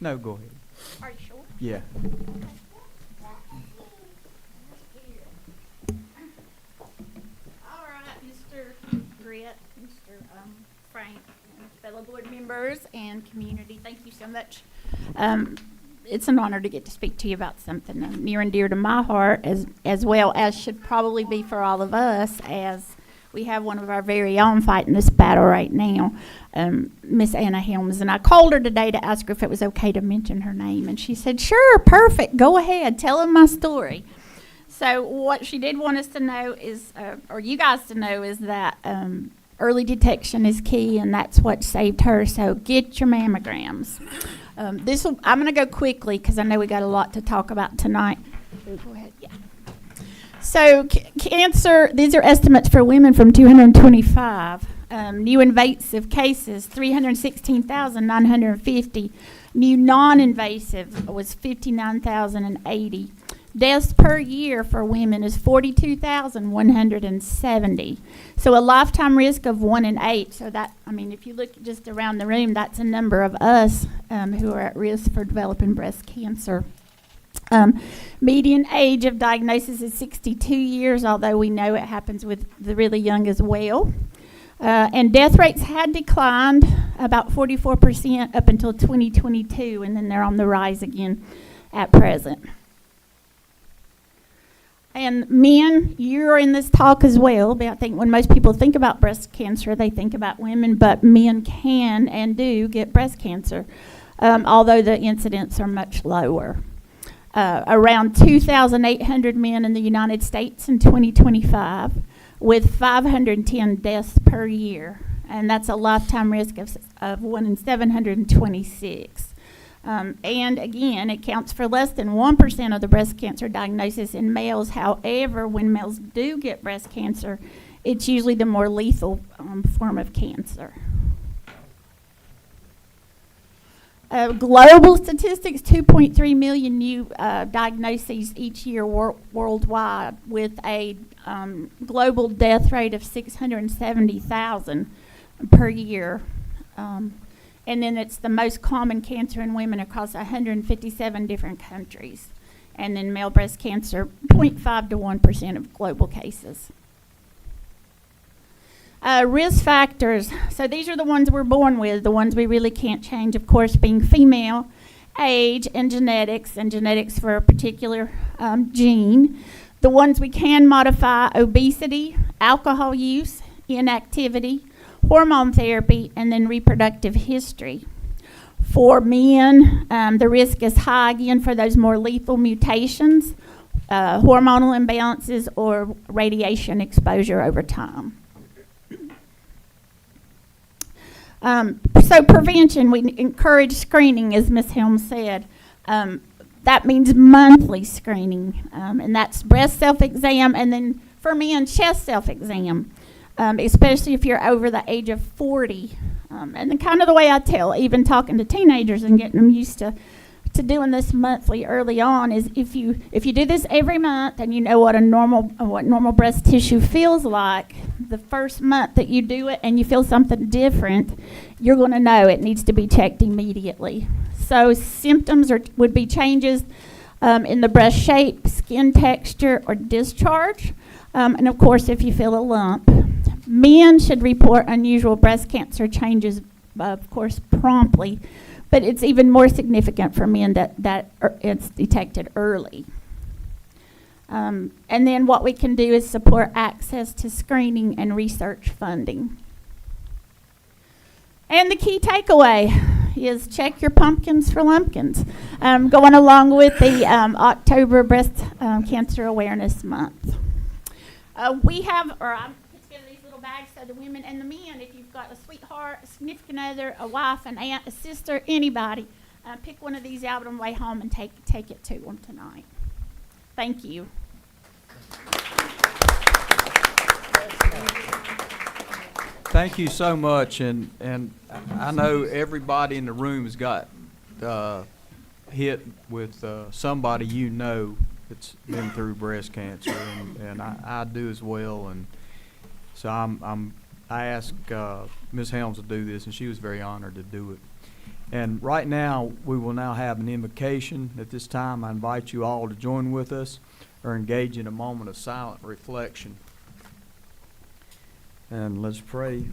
No, go ahead. Are you sure? Yeah. All right, Mr. Britt, Mr. Frank, and fellow board members and community, thank you so much. It's an honor to get to speak to you about something near and dear to my heart, as well as should probably be for all of us, as we have one of our very own fighting this battle right now, Miss Anna Helms. And I called her today to ask her if it was okay to mention her name, and she said, sure, perfect, go ahead, tell them my story. So what she did want us to know is, or you guys to know, is that early detection is key, and that's what saved her. So get your mammograms. I'm going to go quickly because I know we got a lot to talk about tonight. Go ahead. Yeah. So cancer, these are estimates for women from 225. New invasive cases, 316,950. New non-invasive was 59,080. Deaths per year for women is 42,170. So a lifetime risk of 1 in 8. So that, I mean, if you look just around the room, that's a number of us who are at risk for developing breast cancer. Median age of diagnosis is 62 years, although we know it happens with the really young as well. And death rates had declined about 44% up until 2022, and then they're on the rise again at present. And men, you're in this talk as well, but I think when most people think about breast cancer, they think about women, but men can and do get breast cancer, although the incidents are much lower. Around 2,800 men in the United States in 2025, with 510 deaths per year, and that's a lifetime risk of 1 in 726. And again, it counts for less than 1% of the breast cancer diagnosis in males. However, when males do get breast cancer, it's usually the more lethal form of cancer. Global statistics, 2.3 million new diagnoses each year worldwide, with a global death rate of 670,000 per year. And then it's the most common cancer in women across 157 different countries. And then male breast cancer, 0.5 to 1% of global cases. Risk factors. So these are the ones we're born with, the ones we really can't change, of course, being female, age, and genetics for a particular gene. The ones we can modify: obesity, alcohol use, inactivity, hormone therapy, and then reproductive history. For men, the risk is high again for those more lethal mutations, hormonal imbalances, or radiation exposure over time. So prevention, we encourage screening, as Ms. Helms said. That means monthly screening, and that's breast self-exam, and then for men, chest self-exam. Especially if you're over the age of 40. And then kind of the way I tell, even talking to teenagers and getting them used to doing this monthly early on, is if you do this every month and you know what normal breast tissue feels like, the first month that you do it and you feel something different, you're going to know it needs to be checked immediately. So symptoms would be changes in the breast shape, skin texture, or discharge. And of course, if you feel a lump. Men should report unusual breast cancer changes, of course, promptly, but it's even more significant for men that it's detected early. And then what we can do is support access to screening and research funding. And the key takeaway is check your pumpkins for lumpkins, going along with the October Breast Cancer Awareness Month. We have, I put together these little bags so the women and the men, if you've got a sweetheart, a significant other, a wife, an aunt, a sister, anybody, pick one of these out on the way home and take it to them tonight. Thank you. Thank you so much, and I know everybody in the room has got hit with somebody you know that's been through breast cancer, and I do as well, and so I asked Ms. Helms to do this, and she was very honored to do it. And right now, we will now have an invocation. At this time, I invite you all to join with us or engage in a moment of silent reflection. And let's pray.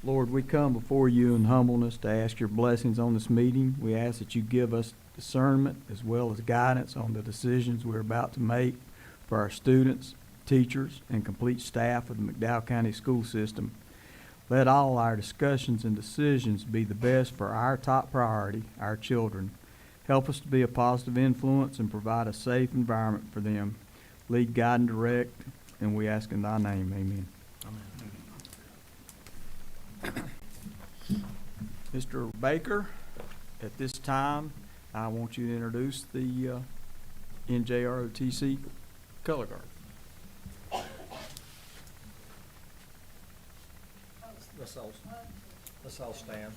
Lord, we come before you in humbleness to ask your blessings on this meeting. We ask that you give us discernment as well as guidance on the decisions we're about to make for our students, teachers, and complete staff of the McDowell County School System. Let all our discussions and decisions be the best for our top priority, our children. Help us to be a positive influence and provide a safe environment for them. Lead, guide, and direct, and we ask in thy name, amen. Mr. Baker, at this time, I want you to introduce the NJROTC color guard. Let's all stand.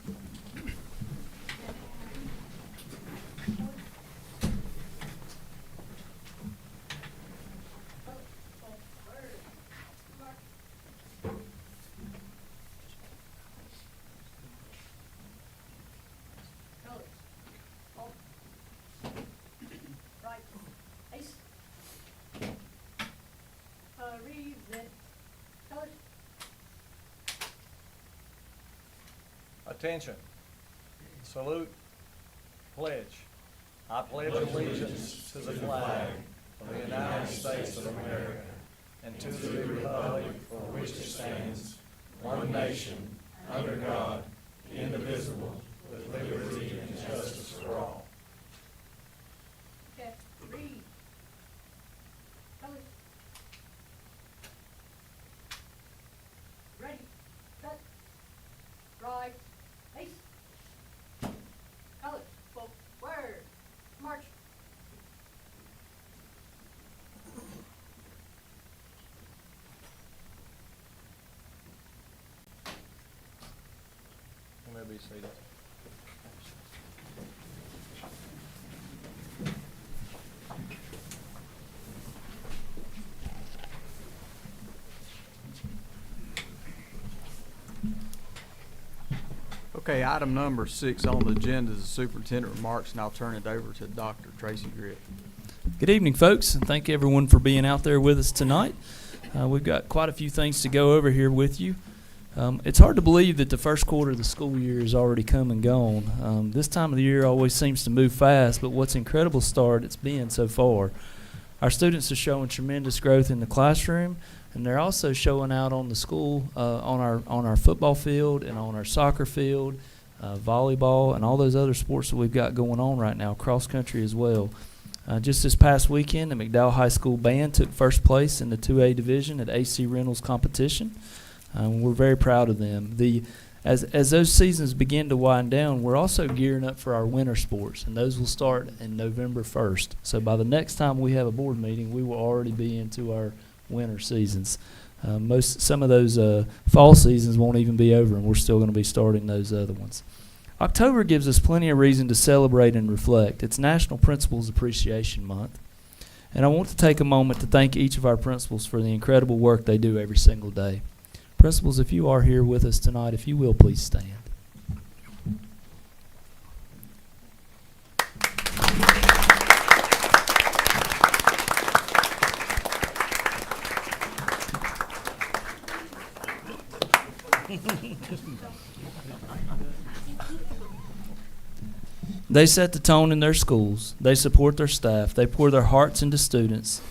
Attention. Salute. Pledge. I pledge allegiance to the flag of the United States of America and to the republic for which it stands, one nation, under God, indivisible, with liberty and justice for all. Okay, read. Colors. Ready, cut, right, face. Colors, forward, march. You may be seated. Okay, item number 6 on the agenda is the superintendent remarks, and I'll turn it over to Dr. Tracy Gritt. Good evening, folks, and thank everyone for being out there with us tonight. We've got quite a few things to go over here with you. It's hard to believe that the first quarter of the school year has already come and gone. This time of the year always seems to move fast, but what's an incredible start it's been so far. Our students are showing tremendous growth in the classroom, and they're also showing out on the school, on our football field and on our soccer field, volleyball, and all those other sports that we've got going on right now, cross country as well. Just this past weekend, the McDowell High School Band took first place in the 2A division at AC Reynolds competition. We're very proud of them. As those seasons begin to wind down, we're also gearing up for our winter sports, and those will start in November 1st. So by the next time we have a board meeting, we will already be into our winter seasons. Some of those fall seasons won't even be over, and we're still going to be starting those other ones. October gives us plenty of reason to celebrate and reflect. It's National Principals Appreciation Month, and I want to take a moment to thank each of our principals for the incredible work they do every single day. Principals, if you are here with us tonight, if you will, please stand. They set the tone in their schools. They support their staff. They pour their hearts into students.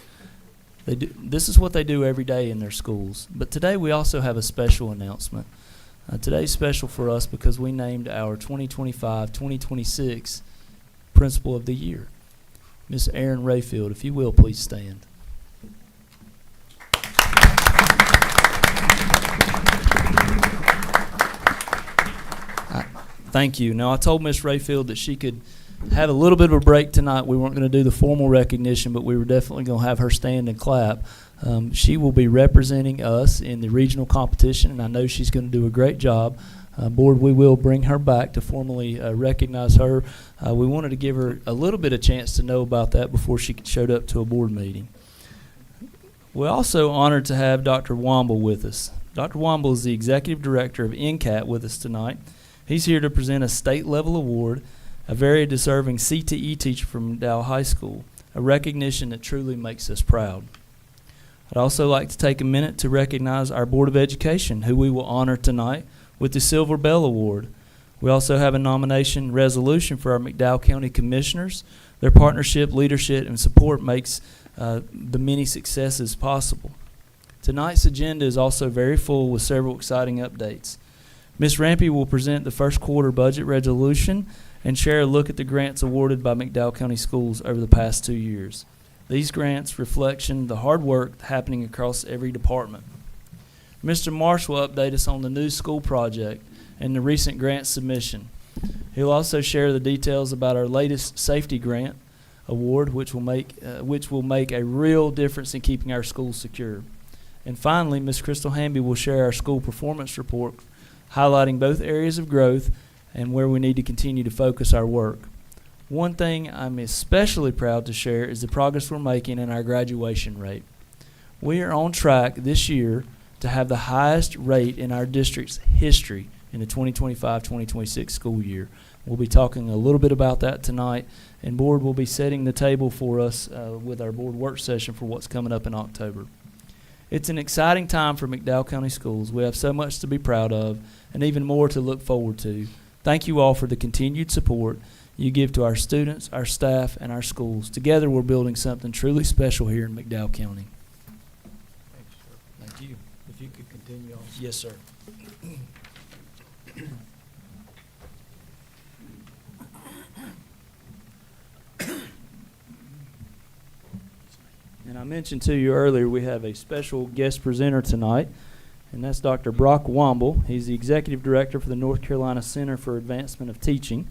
This is what they do every day in their schools. But today we also have a special announcement. Today's special for us because we named our 2025-2026 Principal of the Year. Miss Erin Rayfield, if you will, please stand. Thank you. Now, I told Miss Rayfield that she could have a little bit of a break tonight. We weren't going to do the formal recognition, but we were definitely going to have her stand and clap. She will be representing us in the regional competition, and I know she's going to do a great job. Board, we will bring her back to formally recognize her. We wanted to give her a little bit of chance to know about that before she showed up to a board meeting. We're also honored to have Dr. Womble with us. Dr. Womble is the Executive Director of NCAT with us tonight. He's here to present a state-level award, a very deserving CTE teacher from McDowell High School, a recognition that truly makes us proud. I'd also like to take a minute to recognize our Board of Education, who we will honor tonight with the Silver Bell Award. We also have a nomination resolution for our McDowell County Commissioners. Their partnership, leadership, and support makes the many successes possible. Tonight's agenda is also very full with several exciting updates. Ms. Rampy will present the first quarter budget resolution and share a look at the grants awarded by McDowell County Schools over the past 2 years. These grants reflection the hard work happening across every department. Mr. Marsh will update us on the new school project and the recent grant submission. He'll also share the details about our latest safety grant award, which will make a real difference in keeping our schools secure. And finally, Ms. Crystal Hamby will share our school performance report, highlighting both areas of growth and where we need to continue to focus our work. One thing I'm especially proud to share is the progress we're making in our graduation rate. We are on track this year to have the highest rate in our district's history in the 2025-2026 school year. We'll be talking a little bit about that tonight, and board will be setting the table for us with our board work session for what's coming up in October. It's an exciting time for McDowell County Schools. We have so much to be proud of and even more to look forward to. Thank you all for the continued support you give to our students, our staff, and our schools. Together we're building something truly special here in McDowell County. Thank you. If you could continue on. Yes, sir. And I mentioned to you earlier we have a special guest presenter tonight, and that's Dr. Brock Womble. He's the Executive Director for the North Carolina Center for Advancement of Teaching.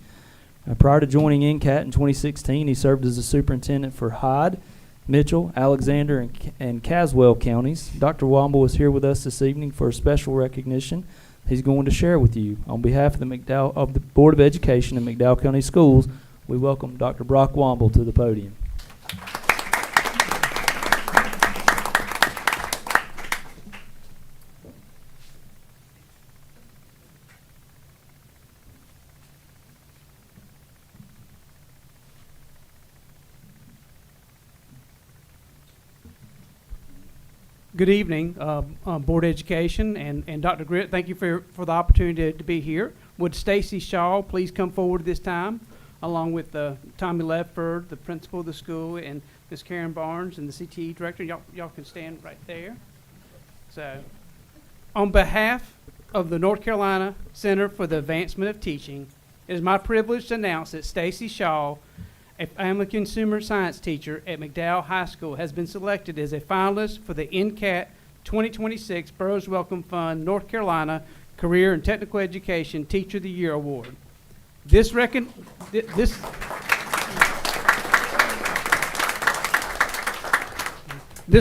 Prior to joining NCAT in 2016, he served as the superintendent for Hyde, Mitchell, Alexander, and Caswell counties. Dr. Womble is here with us this evening for a special recognition he's going to share with you. On behalf of the Board of Education in McDowell County Schools, we welcome Dr. Brock Womble to the podium. Good evening, Board of Education and Dr. Gritt. Thank you for the opportunity to be here. Would Stacy Shaw please come forward this time, along with Tommy Ledford, the principal of the school, and Ms. Karen Barnes, and the CTE director. Y'all can stand right there. So, on behalf of the North Carolina Center for the Advancement of Teaching, it is my privilege to announce that Stacy Shaw, a family consumer science teacher at McDowell High School, has been selected as a finalist for the NCAT 2026 Burroughs Wellcome Fund North Carolina Career and Technical Education Teacher of the Year Award. This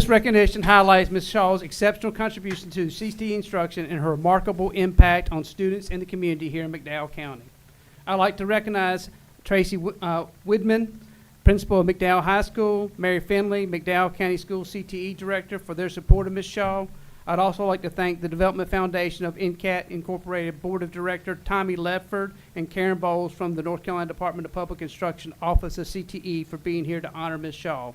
recognition highlights Ms. Shaw's exceptional contribution to CTE instruction and her remarkable impact on students and the community here in McDowell County. I'd like to recognize Tracy Widman, principal of McDowell High School, Mary Finley, McDowell County School CTE Director, for their support of Ms. Shaw. I'd also like to thank the Development Foundation of NCAT Incorporated Board of Director Tommy Ledford and Karen Bowles from the North Carolina Department of Public Instruction Office of CTE for being here to honor Ms. Shaw.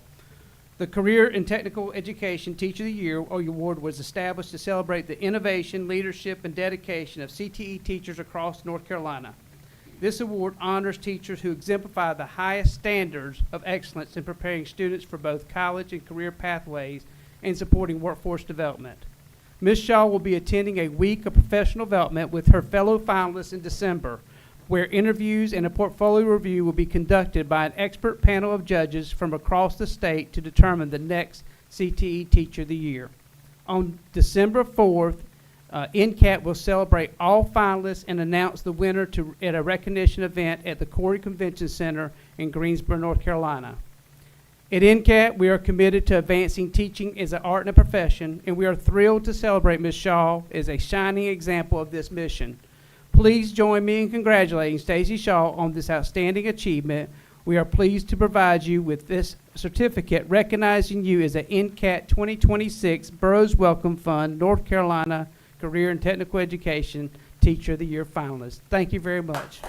The Career and Technical Education Teacher of the Year Award was established to celebrate the innovation, leadership, and dedication of CTE teachers across North Carolina. This award honors teachers who exemplify the highest standards of excellence in preparing students for both college and career pathways and supporting workforce development. Ms. Shaw will be attending a week of professional development with her fellow finalists in December, where interviews and a portfolio review will be conducted by an expert panel of judges from across the state to determine the next CTE Teacher of the Year. On December 4th, NCAT will celebrate all finalists and announce the winner at a recognition event at the Corey Convention Center in Greensboro, North Carolina. At NCAT, we are committed to advancing teaching as an art and a profession, and we are thrilled to celebrate Ms. Shaw as a shining example of this mission. Please join me in congratulating Stacy Shaw on this outstanding achievement. We are pleased to provide you with this certificate recognizing you as an NCAT 2026 Burroughs Wellcome Fund North Carolina Career and Technical Education Teacher of the Year finalist. Thank you very much.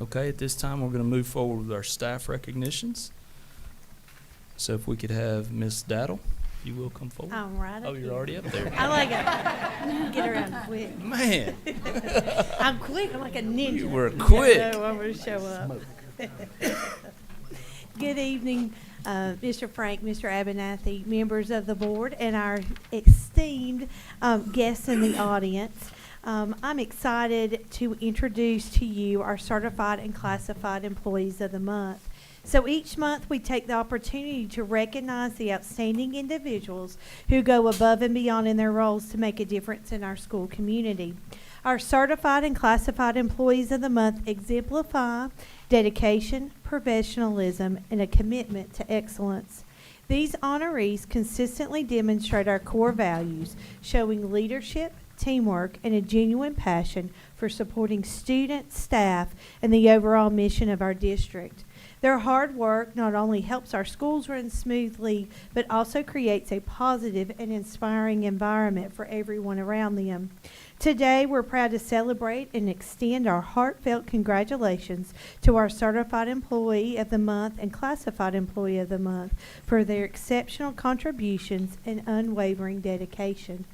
Okay, at this time, we're going to move forward with our staff recognitions. So if we could have Miss Daddle, if you will come forward. I'm right up Oh, you're here. already up there. I like it. Get around quick. Man, I'm quick. I'm like a ninja. you were quick. So I'm going to show up. Good evening, Mr. Frank, Mr. Abernathy, members of the board, and our esteemed guests in the audience. I'm excited to introduce to you our Certified and Classified Employees of the Month. So each month we take the opportunity to recognize the outstanding individuals who go above and beyond in their roles to make a difference in our school community. Our Certified and Classified Employees of the Month exemplify dedication, professionalism, and a commitment to excellence. These honorees consistently demonstrate our core values, showing leadership, teamwork, and a genuine passion for supporting students, staff, and the overall mission of our district. Their hard work not only helps our schools run smoothly, but also creates a positive and inspiring environment for everyone around them. Today, we're proud to celebrate and extend our heartfelt congratulations to our Certified Employee of the Month and Classified Employee of the Month for their exceptional contributions and unwavering dedication.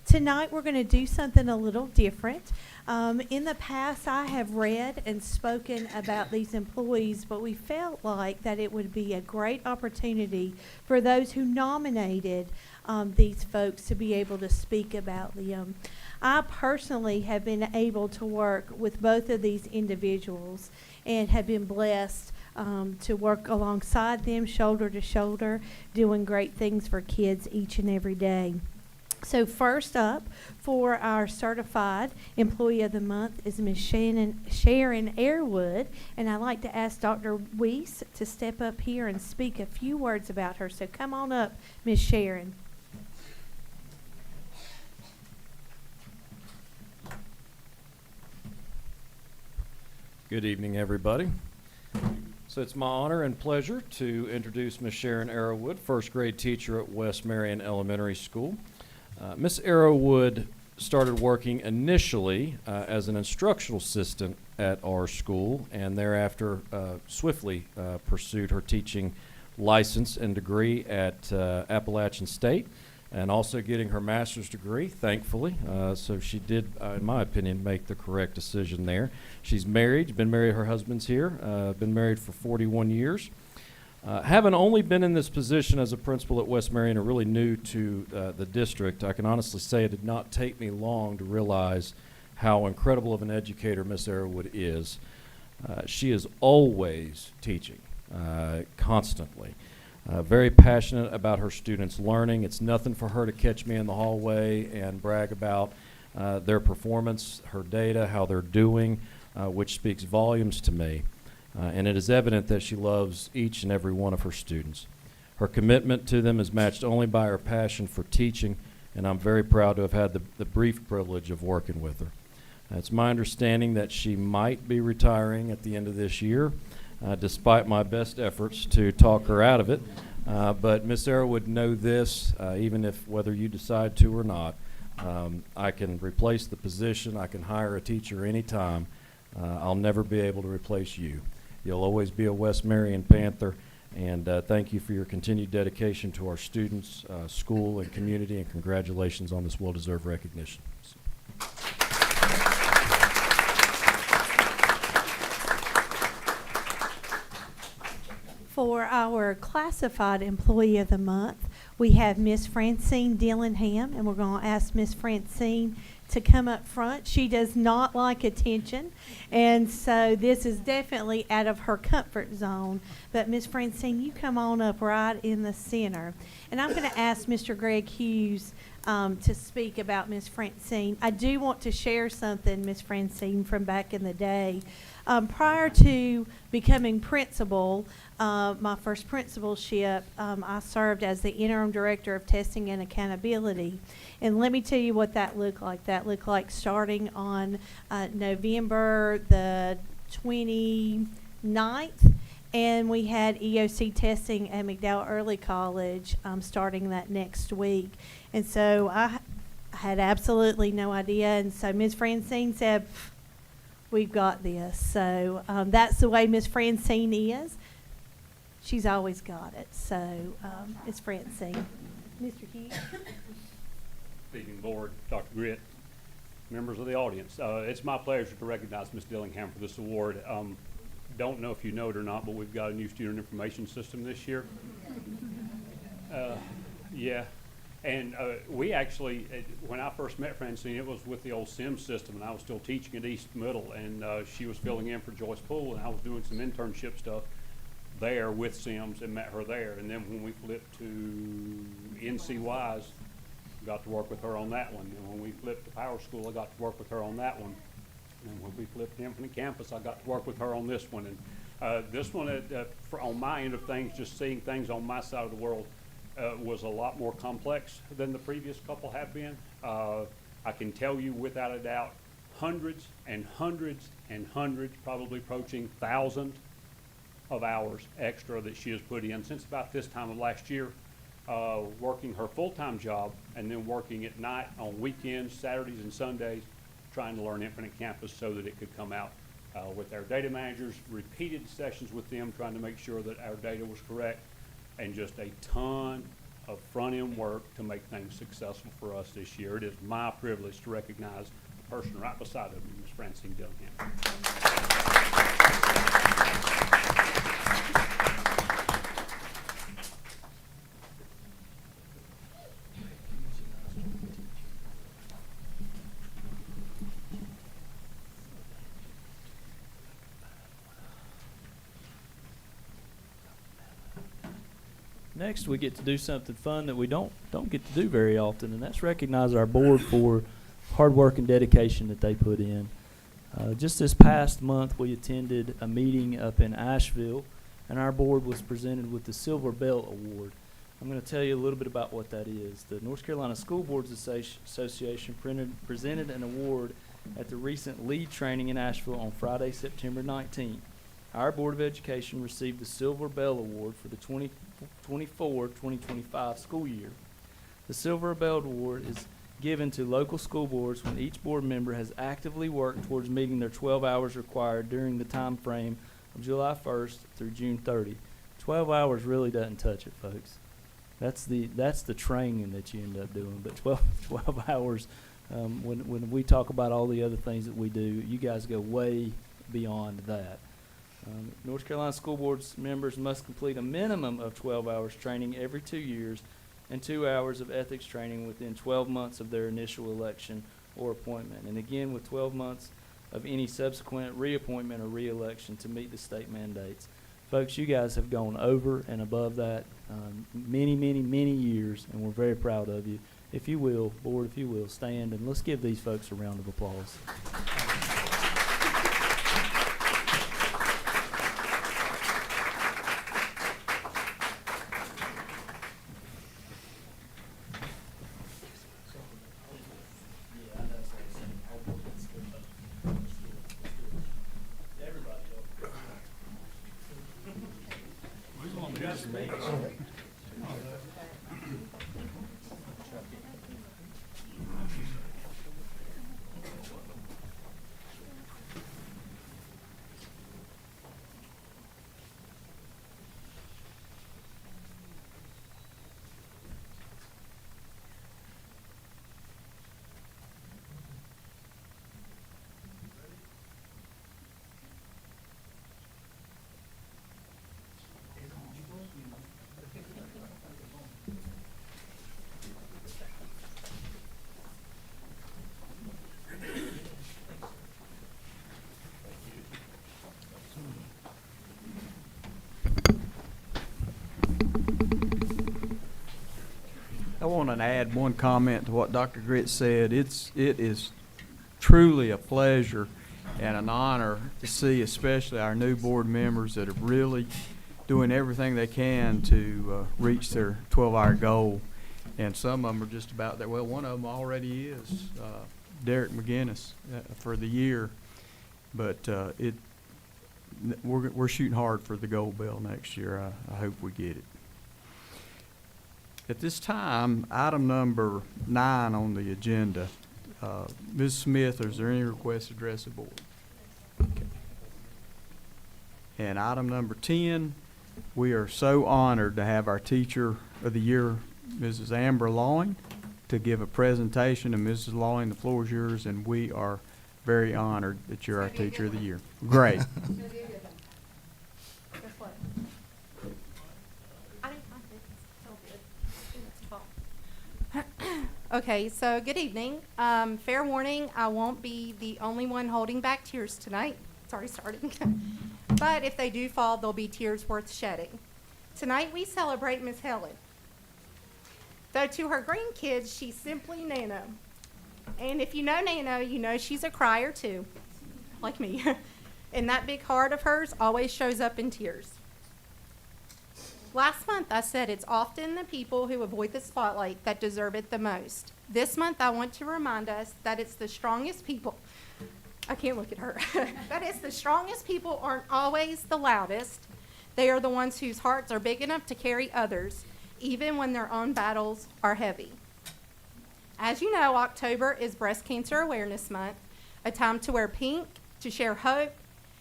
Tonight, we're going to do something a little different. In the past, I have read and spoken about these employees, but we felt like that it would be a great opportunity for those who nominated these folks to be able to speak about them. I personally have been able to work with both of these individuals and have been blessed to work alongside them, shoulder to shoulder, doing great things for kids each and every day. So first up for our Certified Employee of the Month is Ms. Sharon Airwood, and I'd like to ask Dr. Weiss to step up here and speak a few words about her. So come on up, Ms. Sharon. Good evening, everybody. So it's my honor and pleasure to introduce Ms. Sharon Arrowwood, first grade teacher at West Marion Elementary School. Ms. Arrowwood started working initially as an instructional assistant at our school, and thereafter swiftly pursued her teaching license and degree at Appalachian State, and also getting her master's degree, thankfully. So she did, in my opinion, make the correct decision there. She's married, been married, her husband's here, been married for 41 years. Having only been in this position as a principal at West Marion and really new to the district, I can honestly say it did not take me long to realize how incredible of an educator Miss Arrowwood is. She is always teaching, constantly. Very passionate about her students' learning. It's nothing for her to catch me in the hallway and brag about their performance, her data, how they're doing, which speaks volumes to me. And it is evident that she loves each and every one of her students. Her commitment to them is matched only by her passion for teaching, and I'm very proud to have had the brief privilege of working with her. It's my understanding that she might be retiring at the end of this year, despite my best efforts to talk her out of it. But Ms. Arrow would know this, even if whether you decide to or not, I can replace the position, I can hire a teacher anytime. I'll never be able to replace you. You'll always be a West Marion Panther, and thank you for your continued dedication to our students, school, and community, and congratulations on this well-deserved recognition. For our classified employee of the month, we have Miss Francine Dillingham, and we're going to ask Miss Francine to come up front. She does not like attention, and so this is definitely out of her comfort zone. But Miss Francine, you come on up right in the center. And I'm going to ask Mr. Greg Hughes to speak about Miss Francine. I do want to share something, Miss Francine, from back in the day. Prior to becoming principal, my first principalship, I served as the interim director of testing and accountability. And let me tell you what that looked like. That looked like starting on November the 29th, and we had EOC testing at McDowell Early College starting that next week. And so I had absolutely no idea. And so Ms. Francine said, we've got this. So that's the way Miss Francine is. She's always got it. So Miss Francine. Mr. Hughes. Speaking Board, Dr. Gritt, members of the audience, it's my pleasure to recognize Ms. Dillingham for this award. Don't know if you know it or not, but we've got a new student information system this year. Yeah. And we actually, when I first met Francine, it was with the old SIM system, and I was still teaching at East Middle, and she was filling in for Joyce Poole, and I was doing some internship stuff there with SIMS and met her there. And then when we flipped to NCYs, got to work with her on that one. And when we flipped to Power School, I got to work with her on that one. And when we flipped to Infinite Campus, I got to work with her on this one. And this one, on my end of things, just seeing things on my side of the world, was a lot more complex than the previous couple have been. I can tell you without a doubt, hundreds and hundreds and hundreds, probably approaching thousands of hours extra that she has put in since about this time of last year, working her full-time job and then working at night on weekends, Saturdays and Sundays, trying to learn Infinite Campus so that it could come out with our data managers, repeated sessions with them, trying to make sure that our data was correct, and just a ton of front-end work to make things successful for us this year. It is my privilege to recognize the person right beside of me, Ms. Francine Dillingham. Next, we get to do something fun that we don't get to do very often, and that's recognize our board for hard work and dedication that they put in. Just this past month, we attended a meeting up in Asheville, and our board was presented with the Silver Bell Award. I'm going to tell you a little bit about what that is. The North Carolina School Boards Association presented an award at the recent lead training in Asheville on Friday, September 19th. Our Board of Education received the Silver Bell Award for the 2024-2025 school year. The Silver Bell Award is given to local school boards when each board member has actively worked towards meeting their 12 hours required during the time frame of July 1st through June 30. 12 hours really doesn't touch it, folks. That's the training that you end up doing. But 12 hours, when we talk about all the other things that we do, you guys go way beyond that. North Carolina School Board's members must complete a minimum of 12 hours training every 2 years and 2 hours of ethics training within 12 months of their initial election or appointment, and again with 12 months of any subsequent reappointment or reelection to meet the state mandates. Folks, you guys have gone over and above that many, many, many years, and we're very proud of you. If you will, board, if you will, stand and let's give these folks a round of applause. I want to add one comment to what Dr. Gritz said. It is truly a pleasure and an honor to see especially our new board members that are really doing everything they can to reach their 12-hour goal. And some of them are just about there. Well, one of them already is, Derek McGinnis, for the year. But we're shooting hard for the gold bell next year. I hope we get it. At this time, item number 9 on the agenda. Ms. Smith, is there any request to address the board? Okay. And item number 10, we are so honored to have our Teacher of the Year, Mrs. Amber Loing, to give a presentation. And Mrs. Loing, the floor is yours, and we are very honored that you're our Teacher of the Year. Great. Guess what? I didn't find it. It's all good. It's 12. Okay, so good evening. Fair warning, I won't be the only one holding back tears tonight. It's already starting. But if they do fall, they'll be tears worth shedding. Tonight we celebrate Miss Helen. Though to her grandkids, she's simply Nano. And if you know Nano, you know she's a crier too, like me. And that big heart of hers always shows up in tears. Last month I said it's often the people who avoid the spotlight that deserve it the most. This month I want to remind us that it's the strongest people. I can't look at her. That it's the strongest people aren't always the loudest. They are the ones whose hearts are big enough to carry others, even when their own battles are heavy. As you know, October is Breast Cancer Awareness Month, a time to wear pink, to share hope,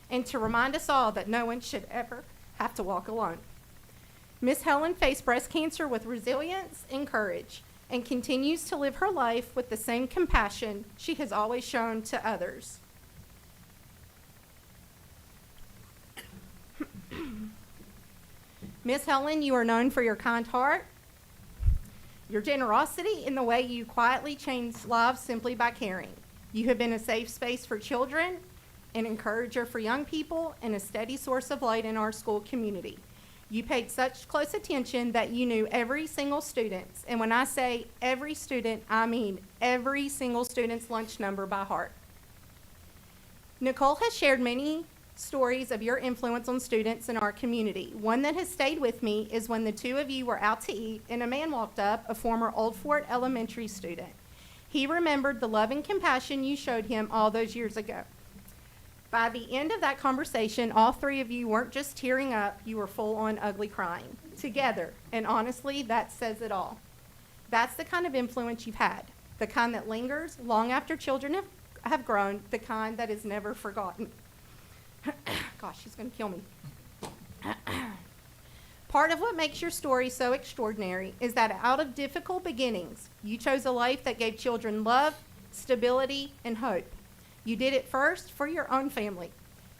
and to remind us all that no one should ever have to walk alone. Miss Helen faced breast cancer with resilience and courage, and continues to live her life with the same compassion she has always shown to others. Miss Helen, you are known for your kind heart, your generosity in the way you quietly change lives simply by caring. You have been a safe space for children, an encourager for young people, and a steady source of light in our school community. You paid such close attention that you knew every single student's, and when I say every student, I mean every single student's lunch number by heart. Nicole has shared many stories of your influence on students in our community. One that has stayed with me is when the two of you were out to eat and a man walked up, a former Old Fort Elementary student. He remembered the love and compassion you showed him all those years ago. By the end of that conversation, all three of you weren't just tearing up, you were full on ugly crying together. And honestly, that says it all. That's the kind of influence you've had, the kind that lingers long after children have grown, the kind that is never forgotten. Gosh, she's going to kill me. Part of what makes your story so extraordinary is that out of difficult beginnings, you chose a life that gave children love, stability, and hope. You did it first for your own family.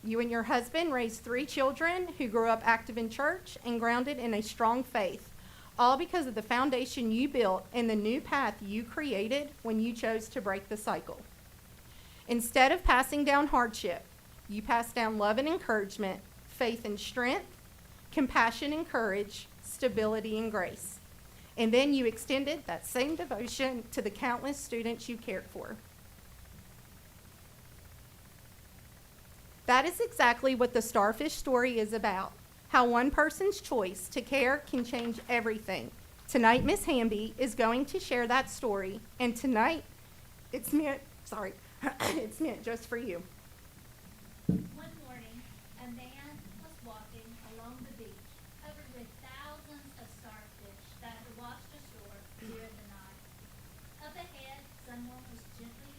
You and your husband raised 3 children who grew up active in church and grounded in a strong faith, all because of the foundation you built and the new path you created when you chose to break the cycle. Instead of passing down hardship, you passed down love and encouragement, faith and strength, compassion and courage, stability and grace. And then you extended that same devotion to the countless students you cared for. That is exactly what the Starfish story is about, how one person's choice to care can change everything. Tonight, Miss Hamby is going to share that story, and tonight, it's meant just for you. One morning, a man was walking along the beach, covered with thousands of starfish that had washed ashore during the night. Up ahead, someone was gently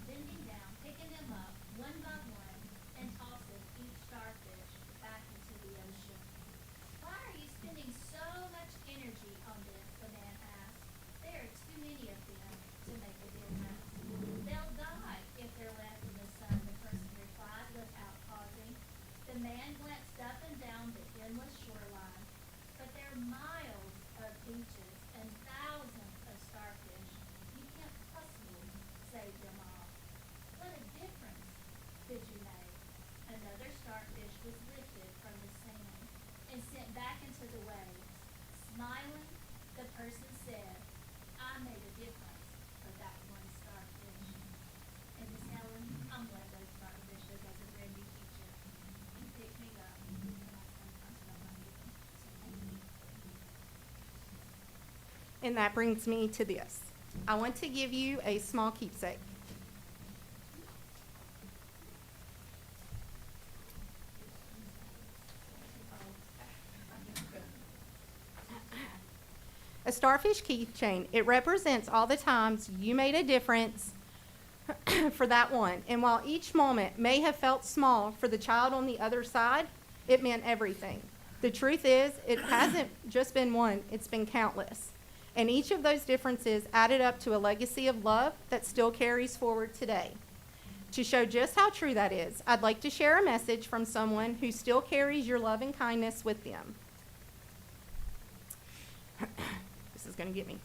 bending down, picking them up one by one, and tossing each starfish back into the ocean. "Why are you spending so much energy on this?" the man asked. "There are too many of them to make a difference. They'll die if they're left in the sun," the person replied without pausing. The man glanced up and down the endless shoreline. "But there are miles of beaches and thousands of starfish. You can't possibly save them all. What a difference could you make?" Another starfish was lifted from the sand and sent back into the waves. Smiling, the person said, made a difference for that one starfish. And Miss Helen, I'm glad those starfishes, as a brand new teacher, you picked me up, and I sometimes felt like giving. So thank you. And that brings me to this. I want to give you a small keepsake. A starfish keychain. It represents all the times you made a difference for that one. And while each moment may have felt small for the child on the other side, it meant everything. The truth is, it hasn't just been one, it's been countless. And each of those differences added up to a legacy of love that still carries forward today. To show just how true that is, I'd like to share a message from someone who still carries your love and kindness with them. This is going to get me.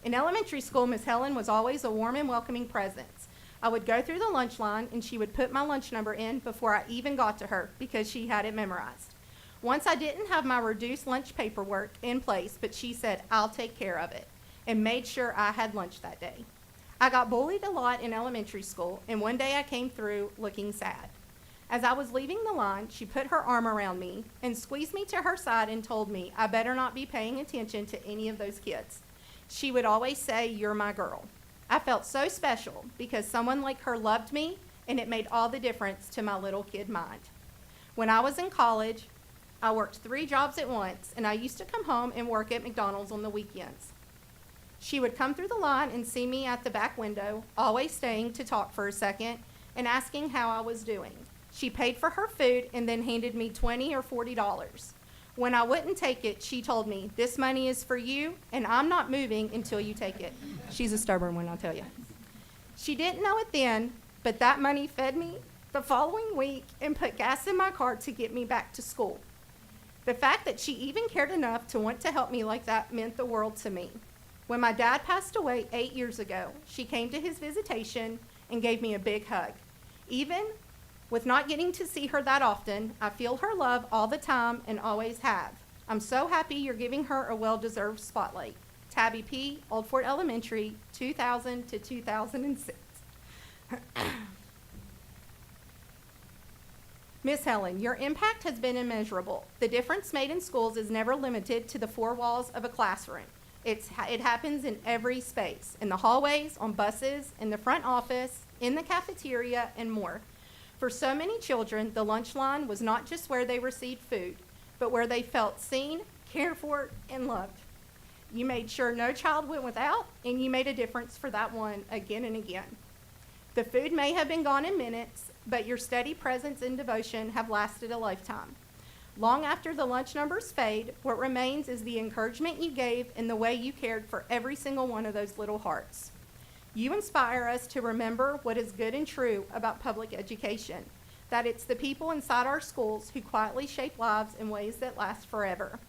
In elementary school, Miss Helen was always a warm and welcoming presence. I would go through the lunch line, and she would put my lunch number in before I even got to her because she had it memorized. Once I didn't have my reduced lunch paperwork in place, but she said, "I'll take care of it," and made sure I had lunch that day. I got bullied a lot in elementary school, and one day I came through looking sad. As I was leaving the line, she put her arm around me and squeezed me to her side and told me I better not be paying attention to any of those kids. She would always say, "You're my girl." I felt so special because someone like her loved me, and it made all the difference to my little kid mind. When I was in college, I worked 3 jobs at once, and I used to come home and work at McDonald's on the weekends. She would come through the line and see me at the back window, always staying to talk for a second and asking how I was doing. She paid for her food and then handed me $20 or $40. When I wouldn't take it, she told me, "This money is for you, and I'm not moving until you take it." She's a stubborn one, I'll tell you. She didn't know it then, but that money fed me the following week and put gas in my car to get me back to school. The fact that she even cared enough to want to help me like that meant the world to me. When my dad passed away 8 years ago, she came to his visitation and gave me a big hug. Even with not getting to see her that often, I feel her love all the time and always have. I'm so happy you're giving her a well-deserved spotlight. Tabby P., Old Fort Elementary, 2000 to 2006. Miss Helen, your impact has been immeasurable. The difference made in schools is never limited to the 4 walls of a classroom. It happens in every space, in the hallways, on buses, in the front office, in the cafeteria, and more. For so many children, the lunch line was not just where they received food, but where they felt seen, cared for, and loved. You made sure no child went without, and you made a difference for that one again and again. The food may have been gone in minutes, but your steady presence and devotion have lasted a lifetime. Long after the lunch numbers fade, what remains is the encouragement you gave and the way you cared for every single one of those little hearts. You inspire us to remember what is good and true about public education, that it's the people inside our schools who quietly shape lives in ways that last forever.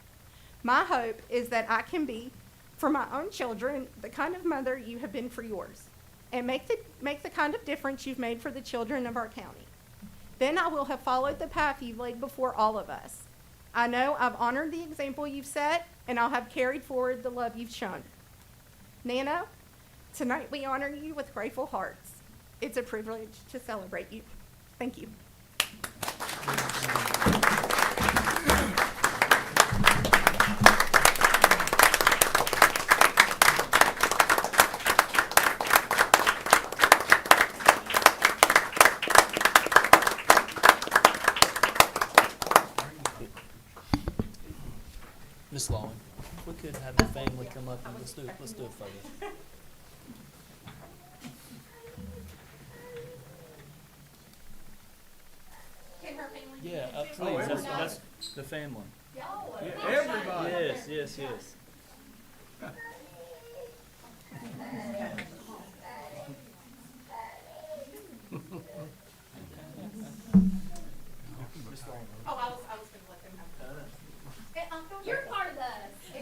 My hope is that I can be, for my own children, the kind of mother you have been for yours, and make the kind of difference you've made for the children of our county. Then I will have followed the path you've laid before all of us. I know I've honored the example you've set, and I'll have carried forward the love you've shown. Nana, tonight we honor you with grateful hearts. It's a privilege to celebrate you. Thank you. Miss Long, if we could have the family come up and let's do a photo. Can her family Yeah, please, that's the family. Everybody. Yes. Oh, I was going to let them have it. You're part of us. Who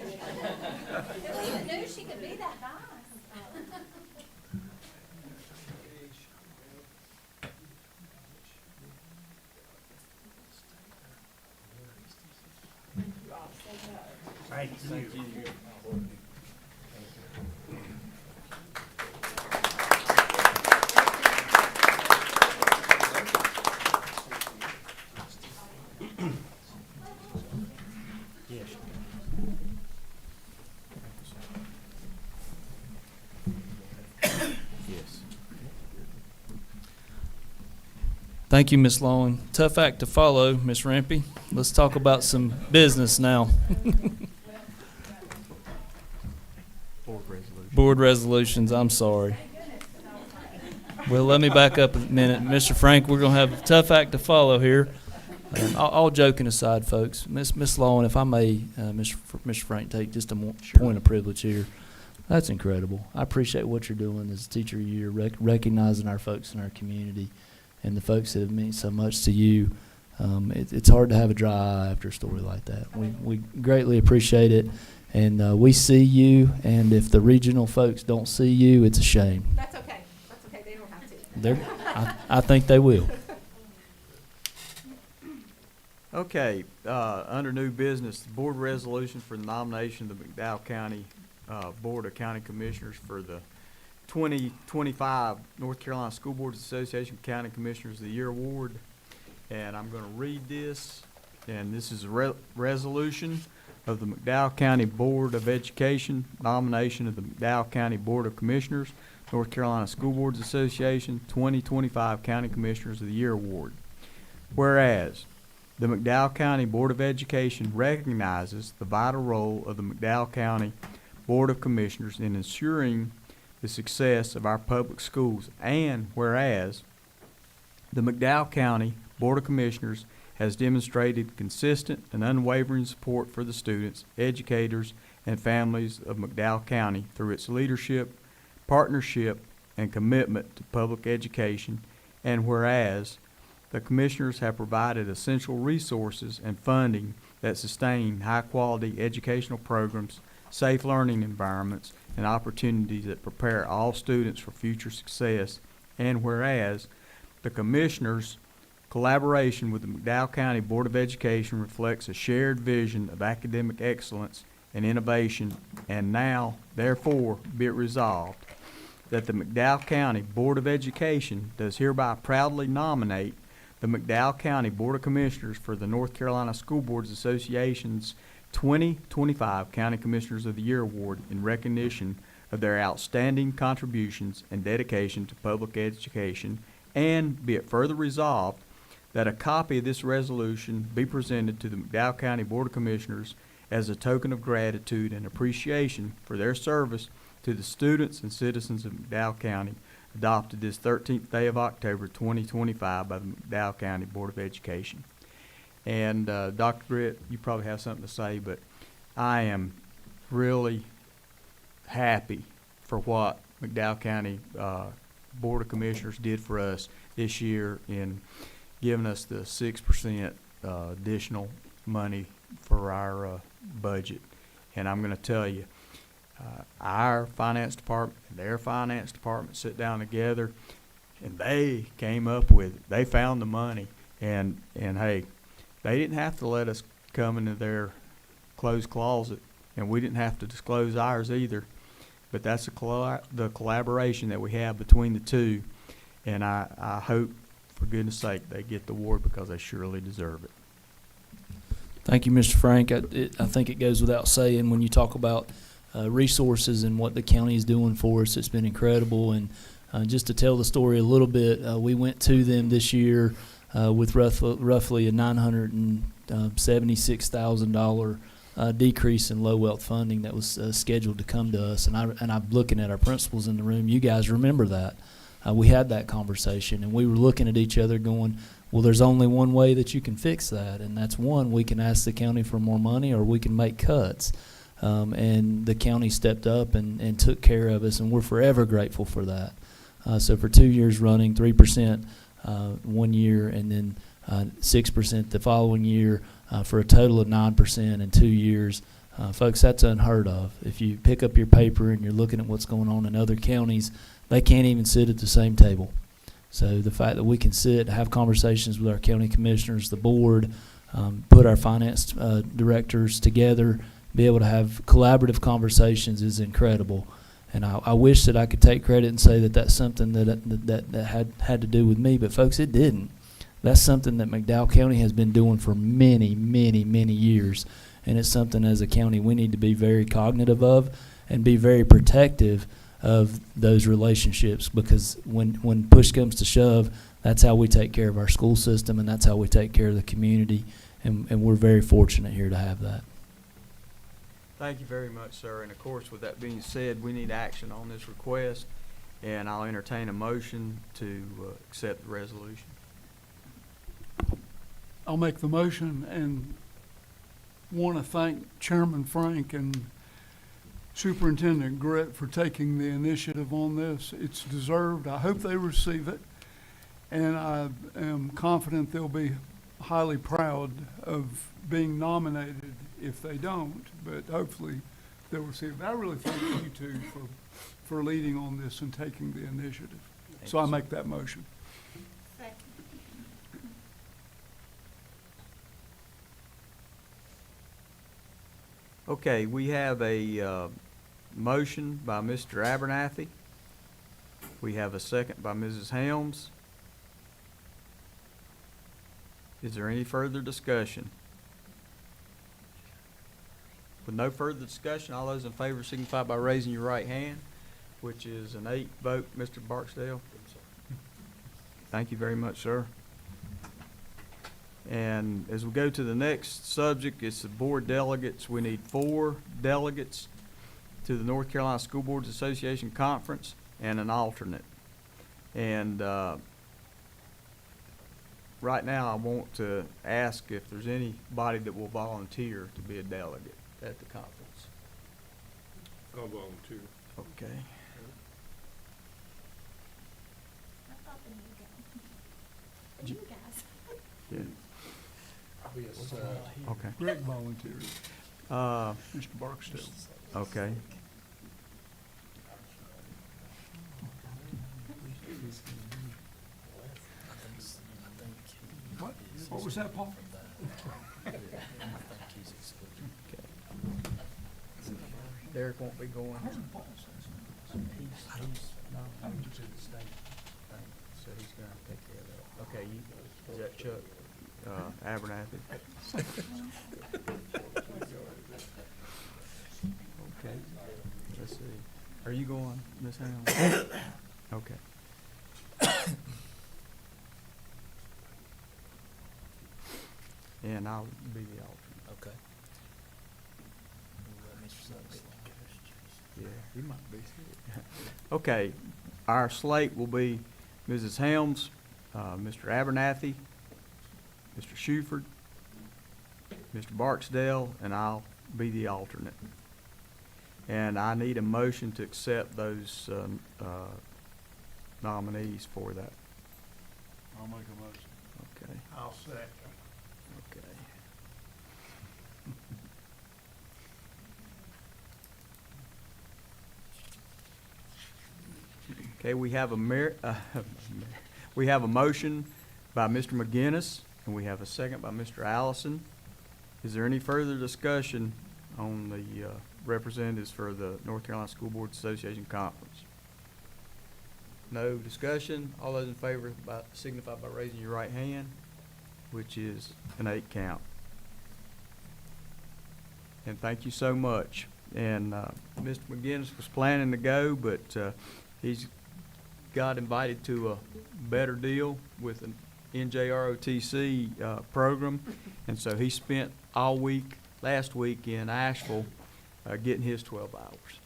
even knew she could be that nice? Thank you. Thank you, Ms. Long. Tough act to follow, Ms. Rampy. Let's talk about some business now. Board resolutions, I'm sorry. Well, let me back up a minute. Mr. Frank, we're going to have a tough act to follow here. All joking aside, folks, Miss Long, if I may, Mr. Frank, take just a point of privilege here. That's incredible. I appreciate what you're doing as a teacher of the year, recognizing our folks in our community and the folks that have meant so much to you. It's hard to have a dry eye after a story like that. We greatly appreciate it, and we see you, and if the regional folks don't see you, it's a shame. That's okay. That's okay. They don't have to. I think they will. Okay, under new business, the board resolution for the nomination of the McDowell County Board of County Commissioners for the 2025 North Carolina School Boards Association County Commissioners of the Year Award. And I'm going to read this, and this is a resolution of the McDowell County Board of Education, nomination of the McDowell County Board of Commissioners, North Carolina School Boards Association 2025 County Commissioners of the Year Award. Whereas the McDowell County Board of Education recognizes the vital role of the McDowell County Board of Commissioners in ensuring the success of our public schools, and whereas the McDowell County Board of Commissioners has demonstrated consistent and unwavering support for the students, educators, and families of McDowell County through its leadership, partnership, and commitment to public education, and whereas the Commissioners have provided essential resources and funding that sustain high-quality educational programs, safe learning environments, and opportunities that prepare all students for future success, and whereas the Commissioners' collaboration with the McDowell County Board of Education reflects a shared vision of academic excellence and innovation, and now, therefore, be it resolved that the McDowell County Board of Education does hereby proudly nominate the McDowell County Board of Commissioners for the North Carolina School Boards Association's 2025 County Commissioners of the Year Award in recognition of their outstanding contributions and dedication to public education, and be it further resolved that a copy of this resolution be presented to the McDowell County Board of Commissioners as a token of gratitude and appreciation for their service to the students and citizens of McDowell County, adopted this 13th day of October 2025 by the McDowell County Board of Education. And Dr. Britt, you probably have something to say, but I am really happy for what McDowell County Board of Commissioners did for us this year in giving us the 6% additional money for our budget. And I'm going to tell you, our finance department and their finance department sit down together, and they came up with it. They found the money, and hey, they didn't have to let us come into their closed closet, and we didn't have to disclose ours either. But that's the collaboration that we have between the two, and I hope, for goodness sake, they get the award because they surely deserve it. Thank you, Mr. Frank. I think it goes without saying when you talk about resources and what the county is doing for us, it's been incredible. And just to tell the story a little bit, we went to them this year with roughly a $976,000 decrease in low wealth funding that was scheduled to come to us. And I'm looking at our principals in the room. You guys remember that. We had that conversation, and we were looking at each other going, well, there's only one way that you can fix that, and that's one, we can ask the county for more money or we can make cuts. And the county stepped up and took care of us, and we're forever grateful for that. So for 2 years running, 3% 1 year, and then 6% the following year, for a total of 9% in 2 years. Folks, that's unheard of. If you pick up your paper and you're looking at what's going on in other counties, they can't even sit at the same table. So the fact that we can sit, have conversations with our county commissioners, the board, put our finance directors together, be able to have collaborative conversations is incredible. And I wish that I could take credit and say that that's something that had to do with me, but folks, it didn't. That's something that McDowell County has been doing for many, many, many years. and it's something as a county we need to be very cognitive of and be very protective of those relationships, because when push comes to shove, that's how we take care of our school system, and that's how we take care of the community, and we're very fortunate here to have that. Thank you very much, sir. And of course, with that being said, we need action on this request, and I'll entertain a motion to accept the resolution. I'll make the motion and want to thank Chairman Frank and Superintendent Grit for taking the initiative on this. It's deserved. I hope they receive it, and I am confident they'll be highly proud of being nominated if they don't, but hopefully they'll receive it. I really thank you two for leading on this and taking the initiative. So I make that motion. Okay, we have a motion by Mr. Abernathy. We have a second by Mrs. Helms. Is there any further discussion? With no further discussion, all those in favor signify by raising your right hand, which is an 8 vote. Mr. Barksdale? Thank you very much, sir. And as we go to the next subject, it's the board delegates. We need 4 delegates to the North Carolina School Boards Association Conference and an alternate. And right now I want to ask if there's anybody that will volunteer to be a delegate at the conference. I'll volunteer. Okay. I thought the new guy. The new guys. Yeah. Okay. Greg volunteered. Mr. Barksdale. Okay. What was that, Paul? Derek won't be going. So he's gonna take care of that. Okay, is that Chuck Abernathy? Okay, let's see. Are you going, Ms. Helms? Okay. And I'll be the alternate. Okay. Yeah, he might be. Okay, our slate will be Mrs. Helms, Mr. Abernathy, Mr. Shuford, Mr. Barksdale, and I'll be the alternate. And I need a motion to accept those nominees for that. I'll make a motion. Okay. I'll second. Okay. Okay, we have we have a motion by Mr. McGinnis, and we have a second by Mr. Allison. Is there any further discussion on the representatives for the North Carolina School Boards Association Conference? No discussion. All those in favor signify by raising your right hand, which is an 8 count. And thank you so much. And Mr. McGinnis was planning to go, but he's got invited to a better deal with an NJROTC program, and so he spent all week, last week in Asheville, getting his 12 hours.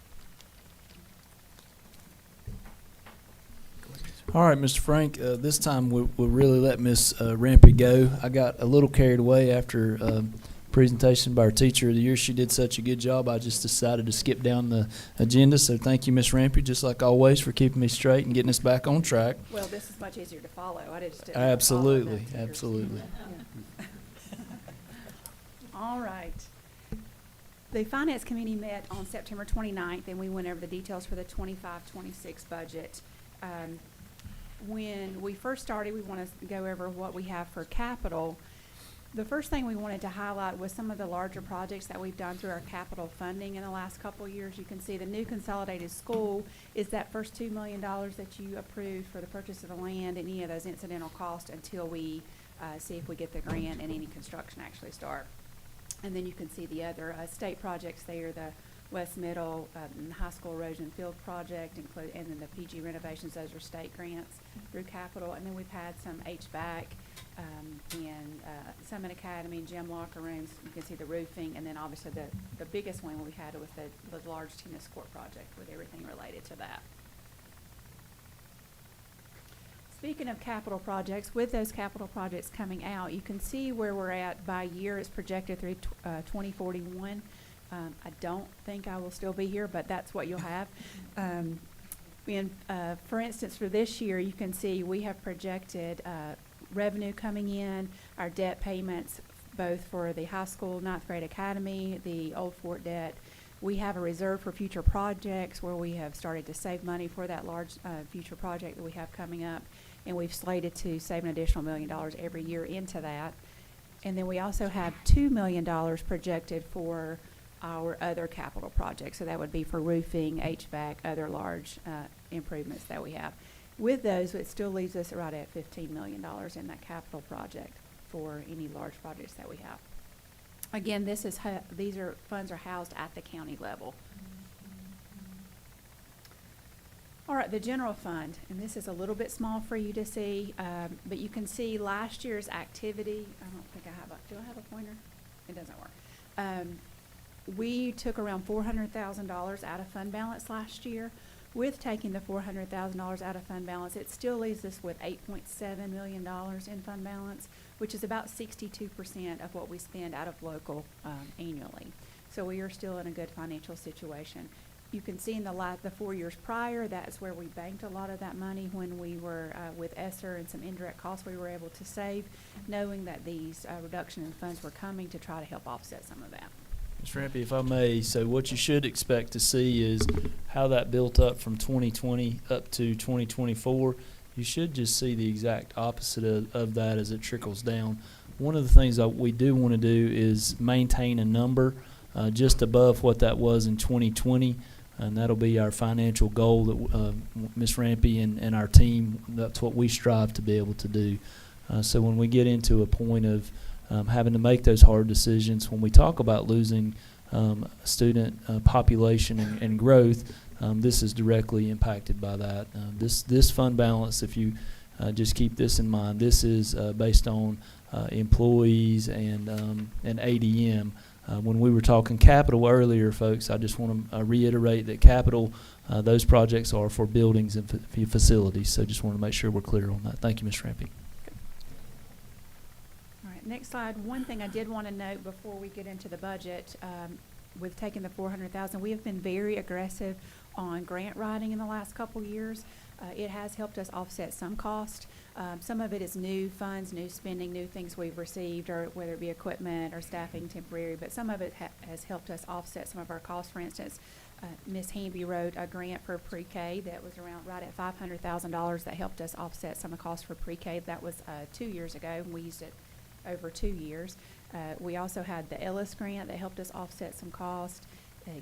All right, Mr. Frank, this time we'll really let Miss Rampy go. I got a little carried away after presentation by our teacher of the year. She did such a good job, I just decided to skip down the agenda. So thank you, Miss Rampy, just like always, for keeping me straight and getting us back on track. Well, this is much easier to follow. I just didn't Absolutely, follow that. absolutely. Yeah. All right. The Finance Committee met on September 29th, and we went over the details for the 25-26 budget. When we first started, we want to go over what we have for capital. The first thing we wanted to highlight was some of the larger projects that we've done through our capital funding in the last couple of years. You can see the new consolidated school is that first $2 million that you approved for the purchase of the land and any of those incidental costs until we see if we get the grant and any construction actually start. And then you can see the other state projects there, the West Middle High School Erosion Field Project, and then the PG renovations. Those are state grants through capital. And then we've had some HVAC and Summit Academy, gym locker rooms. You can see the roofing, and then obviously the biggest one we had was the large tennis court project with everything related to that. Speaking of capital projects, with those capital projects coming out, you can see where we're at by year. It's projected through 2041. I don't think I will still be here, but that's what you'll have. For instance, for this year, you can see we have projected revenue coming in, our debt payments, both for the high school, ninth grade academy, the Old Fort debt. We have a reserve for future projects where we have started to save money for that large future project that we have coming up. And we've slated to save an additional $1 million every year into that. And then we also have $2 million projected for our other capital projects. So that would be for roofing, HVAC, other large improvements that we have. With those, it still leaves us right at $15 million in that capital project for any large projects that we have. Again, these funds are housed at the county level. All right, the general fund, and this is a little bit small for you to see, but you can see last year's activity. I don't think I have do I have a pointer? It doesn't work. We took around $400,000 out of fund balance last year. With taking the $400,000 out of fund balance, it still leaves us with $8.7 million in fund balance, which is about 62% of what we spend out of local annually. So we are still in a good financial situation. You can see in the 4 years prior, that's where we banked a lot of that money when we were with ESSER and some indirect costs we were able to save, knowing that these reduction in funds were coming to try to help offset some of that. Ms. Rampy, if I may, so what you should expect to see is how that built up from 2020 up to 2024. You should just see the exact opposite of that as it trickles down. One of the things that we do want to do is maintain a number just above what that was in 2020. And that'll be our financial goal that Ms. Rampy and our team, that's what we strive to be able to do. So when we get into a point of having to make those hard decisions, when we talk about losing student population and growth, this is directly impacted by that. This fund balance, if you just keep this in mind, this is based on employees and ADM. When we were talking capital earlier, folks, I just want to reiterate that capital, those projects are for buildings and facilities. So just want to make sure we're clear on that. Thank you, Ms. Rampy. All right, next slide. One thing I did want to note before we get into the budget, with taking the $400,000, we have been very aggressive on grant writing in the last couple years. It has helped us offset some cost. Some of it is new funds, new spending, new things we've received, or whether it be equipment or staffing temporary, but some of it has helped us offset some of our costs. For instance, Ms. Hamby wrote a grant for pre-K that was around right at $500,000 that helped us offset some of the costs for pre-K. That was 2 years ago, and we used it over 2 years. We also had the Ellis grant that helped us offset some cost.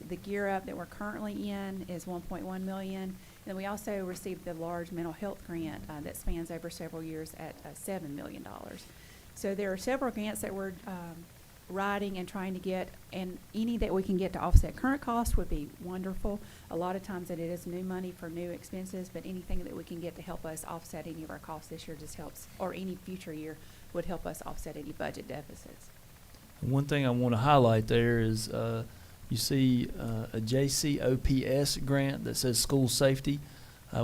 The Gear Up that we're currently in is $1.1 million. And we also received the large mental health grant that spans over several years at $7 million. So there are several grants that we're writing and trying to get, and any that we can get to offset current costs would be wonderful. A lot of times that it is new money for new expenses, but anything that we can get to help us offset any of our costs this year just helps, or any future year would help us offset any budget deficits. One thing I want to highlight there is you see a JCOPS grant that says school safety.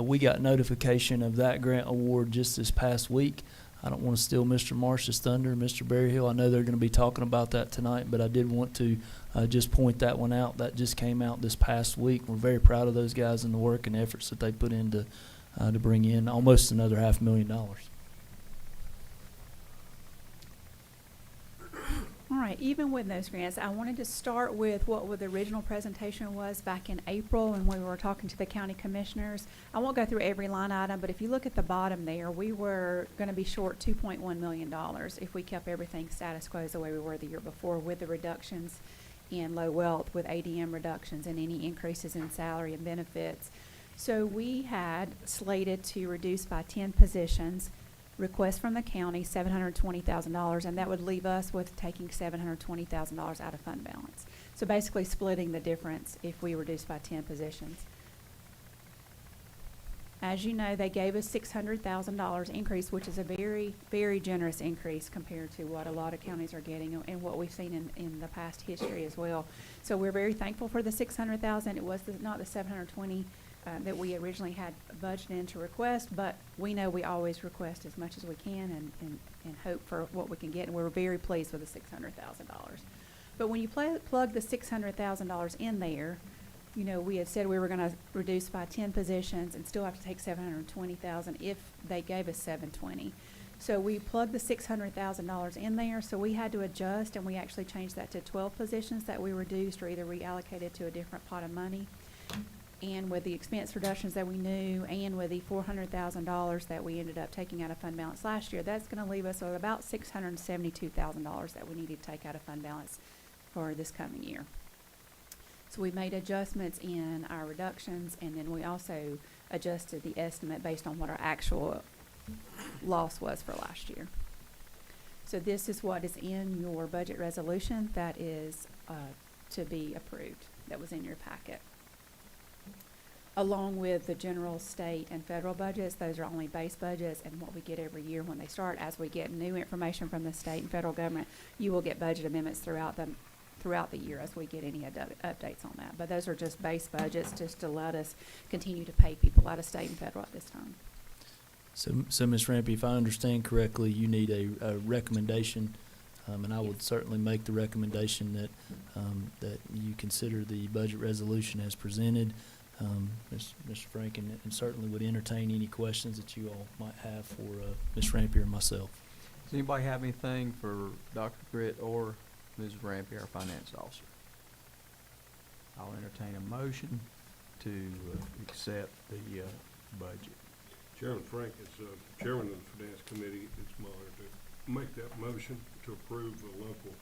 We got notification of that grant award just this past week. I don't want to steal Mr. Marsh's thunder, Mr. Berryhill. I know they're going to be talking about that tonight, but I did want to just point that one out. That just came out this past week. We're very proud of those guys and the work and efforts that they put in to bring in almost another $500,000. All right, even with those grants, I wanted to start with what the original presentation was back in April when we were talking to the county commissioners. I won't go through every line item, but if you look at the bottom there, we were going to be short $2.1 million if we kept everything status quo the way we were the year before, with the reductions in low wealth, with ADM reductions, and any increases in salary and benefits. So we had slated to reduce by 10 positions request from the county $720,000, and that would leave us with taking $720,000 out of fund balance. So basically splitting the difference if we reduce by 10 positions. As you know, they gave us $600,000 increase, which is a very, very generous increase compared to what a lot of counties are getting and what we've seen in the past history as well. So we're very thankful for the $600,000. It was not the $720,000 that we originally had budgeted in to request, but we know we always request as much as we can and hope for what we can get, and we're very pleased with the $600,000. But when you plug the $600,000 in there, you know, we had said we were going to reduce by 10 positions and still have to take $720,000 if they gave us $720,000. So we plugged the $600,000 in there, so we had to adjust, and we actually changed that to 12 positions that we reduced or either reallocated to a different pot of money. And with the expense reductions that we knew, and with the $400,000 that we ended up taking out of fund balance last year, that's going to leave us with about $672,000 that we need to take out of fund balance for this coming year. So we made adjustments in our reductions, and then we also adjusted the estimate based on what our actual loss was for last year. So this is what is in your budget resolution that is to be approved, that was in your packet. Along with the general, state, and federal budgets, those are only base budgets, and what we get every year when they start. As we get new information from the state and federal government, you will get budget amendments throughout the year as we get any updates on that. But those are just base budgets just to let us continue to pay people out of state and federal at this time. So Ms. Rampey, if I understand correctly, you need a recommendation, and I would certainly make the recommendation that you consider the budget resolution as presented. Mr. Frank, and certainly would entertain any questions that you all might have for Ms. Rampey or myself. Does anybody have anything for Dr. Britt or Ms. Rampey, our finance officer? I'll entertain a motion to accept the budget. Chairman Frank, as chairman of the Finance Committee, it's my honor to make that motion to approve the local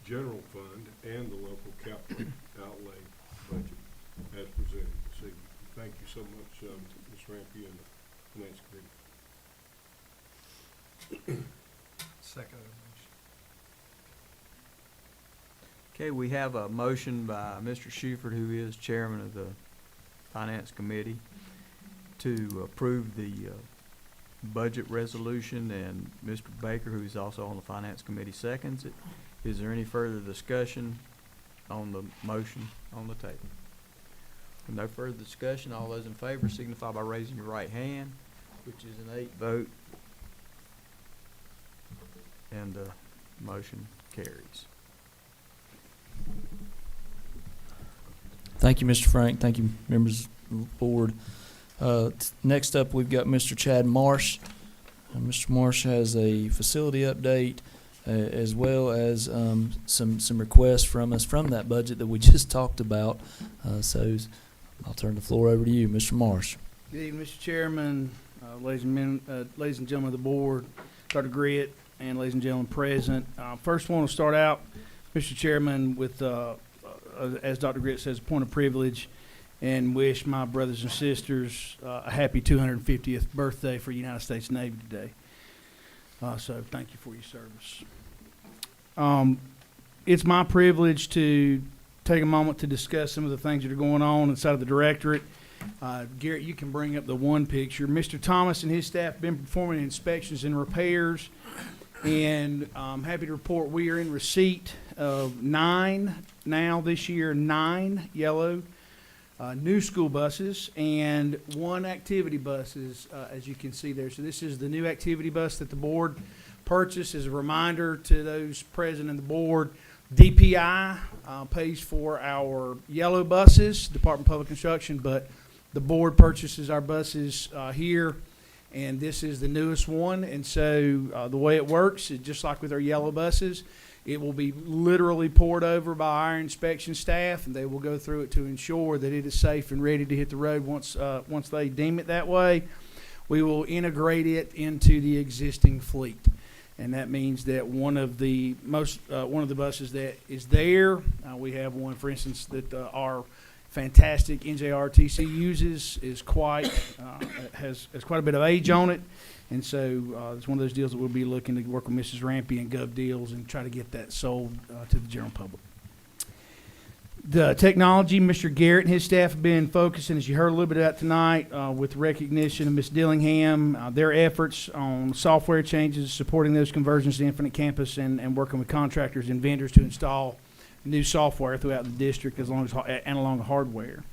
general fund and the local capital outlay budget as presented this evening. Thank you so much, Ms. Rampey and the Finance Committee. Second motion. Okay, we have a motion by Mr. Shuford, who is chairman of the Finance Committee, to approve the budget resolution, and Mr. Baker, who is also on the Finance Committee, seconds it. Is there any further discussion on the motion on the table? With no further discussion, all those in favor signify by raising your right hand, which is an 8 vote, and the motion carries. Thank you, Mr. Frank. Thank you, members of the board. Next up, we've got Mr. Chad Marsh. Mr. Marsh has a facility update as well as some requests from us from that budget that we just talked about. So I'll turn the floor over to you, Mr. Marsh. Good evening, Mr. Chairman, ladies and gentlemen of the board, Dr. Gritt, and ladies and gentlemen present. First, I want to start out, Mr. Chairman, with, as Dr. Gritt says, a point of privilege, and wish my brothers and sisters a happy 250th birthday for United States Navy today. So thank you for your service. It's my privilege to take a moment to discuss some of the things that are going on inside of the directorate. Garrett, you can bring up the one picture. Mr. Thomas and his staff have been performing inspections and repairs, and I'm happy to report we are in receipt of 9 now this year, 9 yellow new school buses and 1 activity buses, as you can see there. So this is the new activity bus that the board purchased. As a reminder to those present in the board, DPI pays for our yellow buses, Department of Public Instruction, but the board purchases our buses here, and this is the newest one. And so the way it works is just like with our yellow buses. It will be literally poured over by our inspection staff, and they will go through it to ensure that it is safe and ready to hit the road once they deem it that way. We will integrate it into the existing fleet. And that means that one of the buses that is there, we have one, for instance, that our fantastic NJRTC uses, is has quite a bit of age on it, And so it's one of those deals that we'll be looking to work with Mrs. Rampy and Gov Deals and try to get that sold to the general public. The technology, Mr. Garrett and his staff have been focusing, as you heard a little bit about tonight, with recognition of Ms. Dillingham, their efforts on software changes, supporting those conversions to Infinite Campus, and working with contractors and vendors to install new software throughout the district and along the hardware.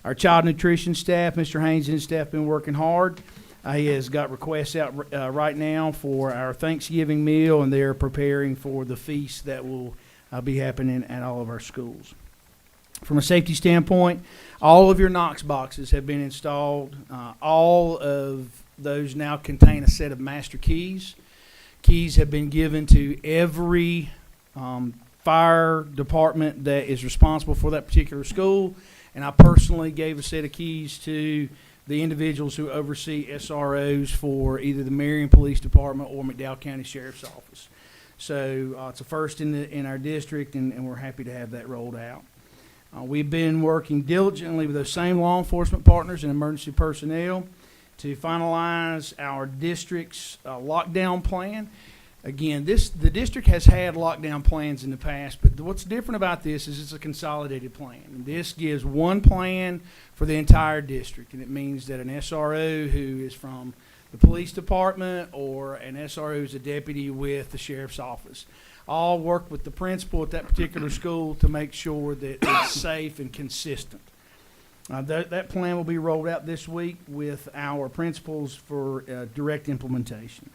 Our child nutrition staff, Mr. Haynes and his staff, have been working hard. He has got requests out right now for our Thanksgiving meal, and they're preparing for the feast that will be happening at all of our schools. From a safety standpoint, all of your Knox boxes have been installed. All of those now contain a set of master keys. Keys have been given to every fire department that is responsible for that particular school, and I personally gave a set of keys to the individuals who oversee SROs for either the Marion Police Department or McDowell County Sheriff's Office. So it's a first in our district, and we're happy to have that rolled out. We've been working diligently with those same law enforcement partners and emergency personnel to finalize our district's lockdown plan. Again, the district has had lockdown plans in the past, but what's different about this is it's a consolidated plan. And this gives one plan for the entire district, and it means that an SRO who is from the police department or an SRO who's a deputy with the sheriff's office all work with the principal at that particular school to make sure that it's safe and consistent. That plan will be rolled out this week with our principals for direct implementation.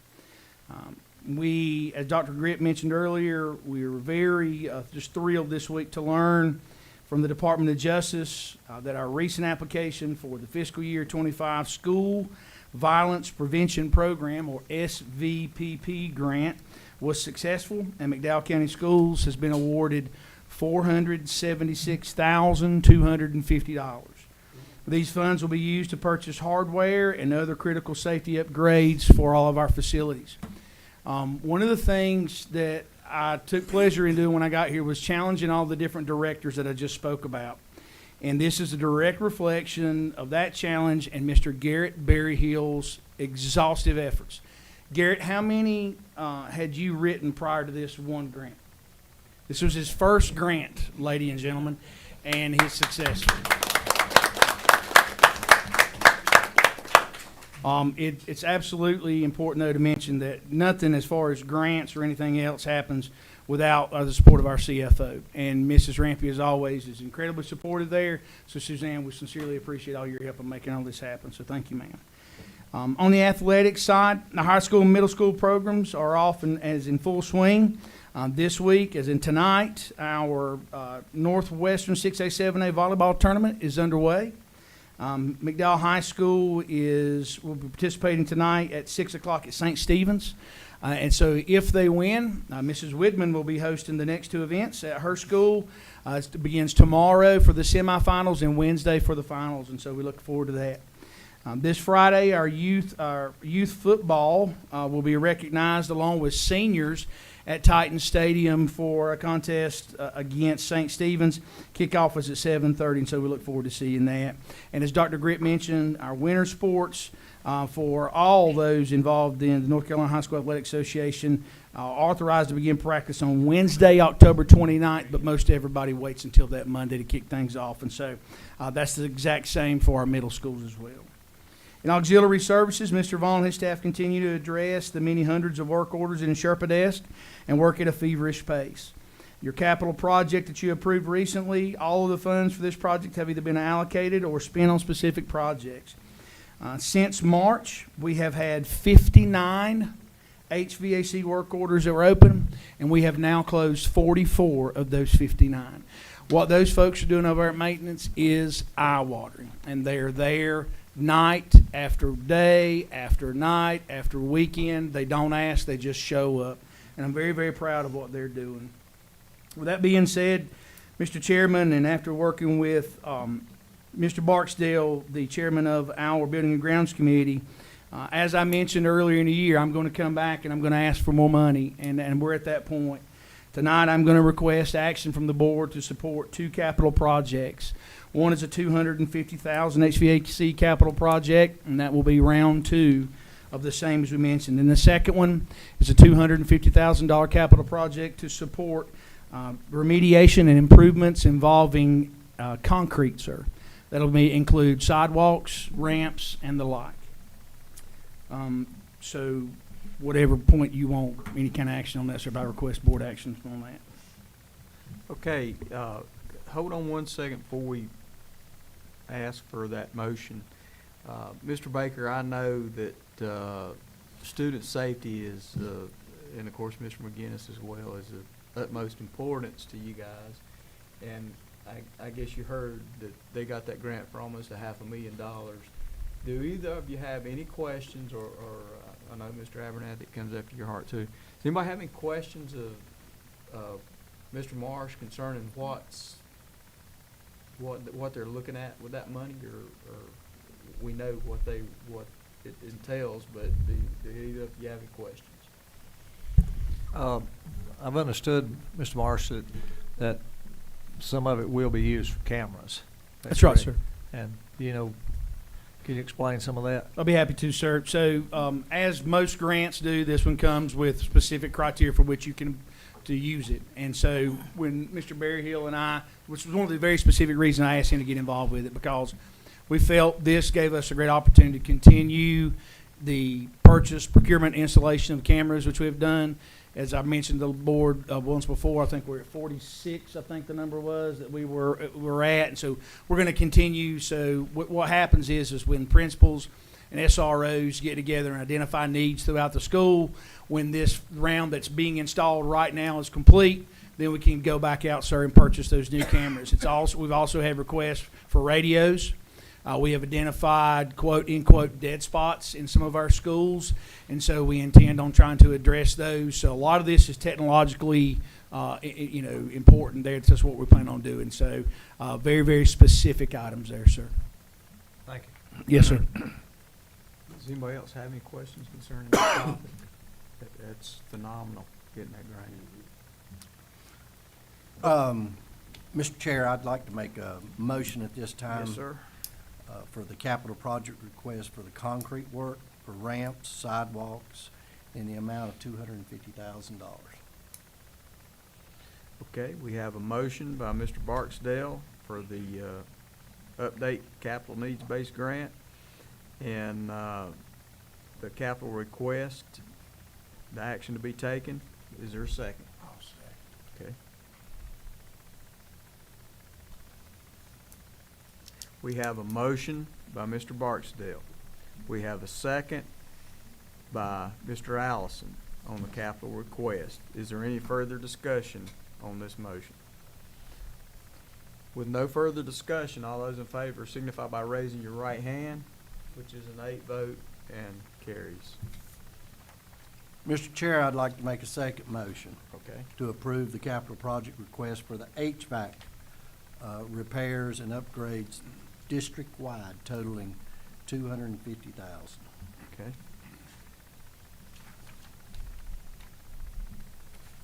We, as Dr. Gritt mentioned earlier, we were very just thrilled this week to learn from the Department of Justice that our recent application for the fiscal year 25 School Violence Prevention Program, or SVPP grant, was successful, and McDowell County Schools has been awarded $476,250. These funds will be used to purchase hardware and other critical safety upgrades for all of our facilities. One of the things that I took pleasure in doing when I got here was challenging all the different directors that I just spoke about. And this is a direct reflection of that challenge and Mr. Garrett Berryhill's exhaustive efforts. Garrett, how many had you written prior to this one grant? This was his first grant, ladies and gentlemen, and his successful. It's absolutely important, though, to mention that nothing as far as grants or anything else happens without the support of our CFO. And Mrs. Rampy, as always, is incredibly supportive there. So, Suzanne, we sincerely appreciate all your help in making all this happen. So thank you, ma'am. On the athletics side, the high school and middle school programs are often as in full swing. This week, as in tonight, our Northwestern 6A, 7A volleyball tournament is underway. McDowell High School will be participating tonight at 6 o'clock at St. Stephen's. And so if they win, Mrs. Widman will be hosting the next two events at her school. It begins tomorrow for the semifinals and Wednesday for the finals, and so we look forward to that. This Friday, our youth football will be recognized along with seniors at Titan Stadium for a contest against St. Stephen's. Kickoff is at 7:30, and so we look forward to seeing that. And as Dr. Gritt mentioned, our winter sports for all those involved in the North Carolina High School Athletic Association authorized to begin practice on Wednesday, October 29th, but most everybody waits until that Monday to kick things off. And so that's the exact same for our middle schools as well. In auxiliary services, Mr. Vaughn and his staff continue to address the many hundreds of work orders in the Sherpa desk and work at a feverish pace. Your capital project that you approved recently, all of the funds for this project have either been allocated or spent on specific projects. Since March, we have had 59 HVAC work orders that were open, and we have now closed 44 of those 59. What those folks are doing over at maintenance is eye-watering, and they're there night after day, after night, after weekend. They don't ask, they just show up. And I'm very, very proud of what they're doing. With that being said, Mr. Chairman, and after working with Mr. Barksdale, the chairman of our Building and Grounds Committee, as I mentioned earlier in the year, I'm going to come back and I'm going to ask for more money, and we're at that point. Tonight I'm going to request action from the board to support two capital projects. One is a $250,000 HVAC capital project, and that will be round 2 of the same as we mentioned. And the second one is a $250,000 capital project to support remediation and improvements involving concrete, sir. That'll include sidewalks, ramps, and the like. So whatever point you want, any kind of action on that, sir, I request board action on that. Okay, hold on one second before we ask for that motion. Mr. Baker, I know that student safety is, and of course Mr. McGinnis as well, is of utmost importance to you guys. And I guess you heard that they got that grant for almost $500,000. Do either of you have any questions, or I know Mr. Abernathy, it comes after your heart too. Does anybody have any questions of Mr. Marsh concerning what they're looking at with that money, or we know what it entails, but do either of you have any questions? I've understood, Mr. Marsh, that some of it will be used for cameras. That's right, correct? sir. And, can you explain some of that? I'll be happy to, sir. So, as most grants do, this one comes with specific criteria for which you can to use it. And so, when Mr. Berryhill and I, which was one of the very specific reasons I asked him to get involved with it, because we felt this gave us a great opportunity to continue the purchase, procurement, installation of cameras, which we have done. As I mentioned to the board once before, I think we're at 46, I think the number was, that we're at. And so we're going to continue. So what happens is when principals and SROs get together and identify needs throughout the school, when this round that's being installed right now is complete, then we can go back out, sir, and purchase those new cameras. We've also had requests for radios. We have identified, quote, end quote, dead spots in some of our schools, and so we intend on trying to address those. So a lot of this is technologically, important there. That's what we plan on doing. So very, very specific items there, sir. Thank you. Yes, sir. Does anybody else have any questions concerning that topic? That's phenomenal, getting that grant. Mr. Chair, I'd like to make a motion at this time. Yes, sir. For the capital project request for the concrete work, for ramps, sidewalks, in the amount of $250,000. Okay, we have a motion by Mr. Barksdale for the update capital needs-based grant, and the capital request, the action to be taken. Is there a second? I'll second. Okay. We have a motion by Mr. Barksdale. We have a second by Mr. Allison on the capital request. Is there any further discussion on this motion? With no further discussion, all those in favor signify by raising your right hand, which is an 8 vote and carries. Mr. Chair, I'd like to make a second motion Okay. to approve the capital project request for the HVAC repairs and upgrades district-wide totaling $250,000. Okay.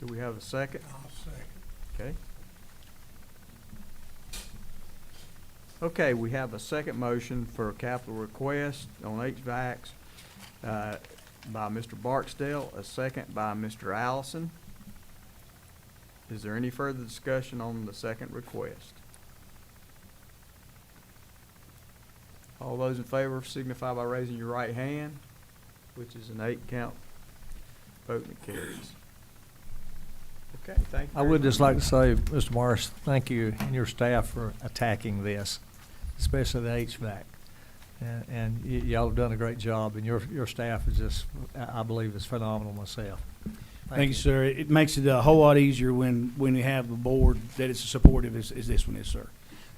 Do we have a second? I'll second. Okay. Okay, we have a second motion for a capital request on HVACs by Mr. Barksdale, a second by Mr. Allison. Is there any further discussion on the second request? All those in favor signify by raising your right hand, which is an 8 count. Vote that carries. Okay, thank you. I would just like to say, Mr. Morris, thank you and your staff for attacking this, especially the HVAC. And y'all have done a great job, and your staff is just, I believe, is phenomenal myself. Thank you, sir. It makes it a whole lot easier when we have the board that is as supportive as this one is, sir.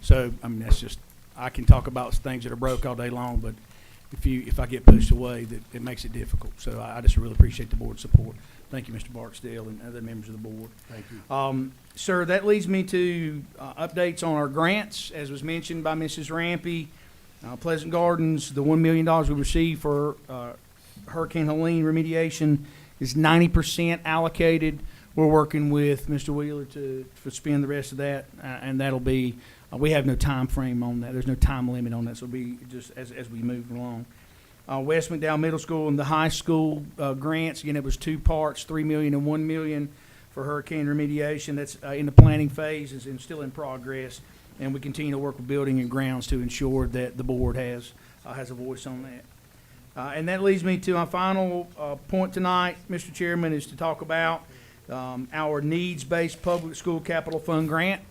So, I mean, that's just, I can talk about things that are broke all day long, but if I get pushed away, that it makes it difficult. So I just really appreciate the board's support. Thank you, Mr. Barksdale and other members of the board. Thank you. Sir, that leads me to updates on our grants. As was mentioned by Mrs. Rampy, Pleasant Gardens, the $1 million we received for Hurricane Helene remediation is 90% allocated. We're working with Mr. Wheeler to spend the rest of that, and that'll be, we have no time frame on that. There's no time limit on that, so it'll be just as we move along. West McDowell Middle School and the high school grants. Again, it was 2 parts, $3 million and $1 million for hurricane remediation. That's in the planning phase and still in progress. And we continue to work with building and grounds to ensure that the board has a voice on that. And that leads me to my final point tonight, Mr. Chairman, is to talk about our needs-based public school capital fund grant.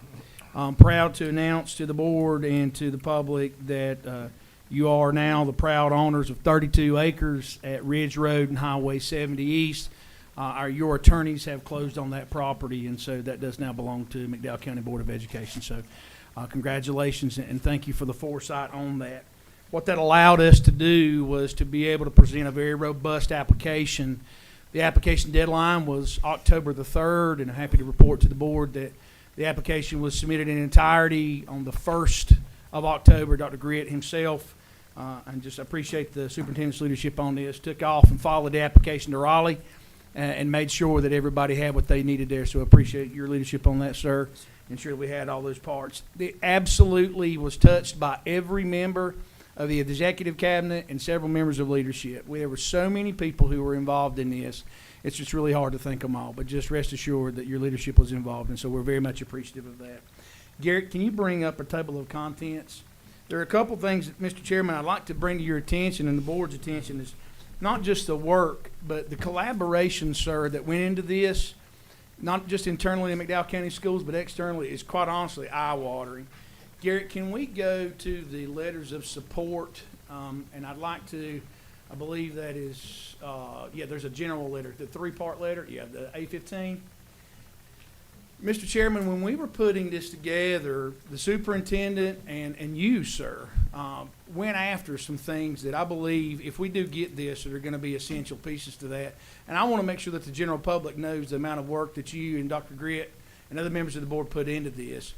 I'm proud to announce to the board and to the public that you are now the proud owners of 32 acres at Ridge Road and Highway 70 East. Your attorneys have closed on that property, and so that does now belong to McDowell County Board of Education. So congratulations, and thank you for the foresight on that. What that allowed us to do was to be able to present a very robust application. The application deadline was October the 3rd, and I'm happy to report to the board that the application was submitted in entirety on the 1st of October. Dr. Gritt himself, and just appreciate the superintendent's leadership on this, took off and followed the application to Raleigh and made sure that everybody had what they needed there. So I appreciate your leadership on that, sir. Ensure we had all those parts. It absolutely was touched by every member of the executive cabinet and several members of leadership. There were so many people who were involved in this. It's just really hard to thank them all, but just rest assured that your leadership was involved, and so we're very much appreciative of that. Garrett, can you bring up a table of contents? There are a couple things that, Mr. Chairman, I'd like to bring to your attention and the board's attention is not just the work, but the collaboration, sir, that went into this, not just internally in McDowell County Schools, but externally, is quite honestly eye-watering. Garrett, can we go to the letters of support? And I'd like to, I believe that is, there's a general letter, the 3-part letter, the A15. Mr. Chairman, when we were putting this together, the superintendent and you, sir, went after some things that I believe, if we do get this, that are going to be essential pieces to that. And I want to make sure that the general public knows the amount of work that you and Dr. Gritt and other members of the board put into this.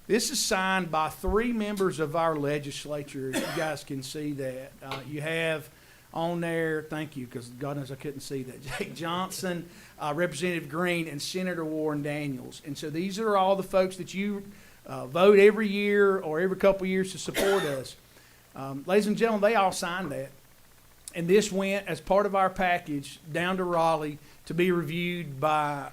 This is signed by 3 members of our legislature. You guys can see that. You have on there, thank you, because God knows I couldn't see that, Jake Johnson, Representative Green, and Senator Warren Daniels. And so these are all the folks that you vote every year or every couple of years to support us. Ladies and gentlemen, they all signed that. And this went as part of our package down to Raleigh to be reviewed by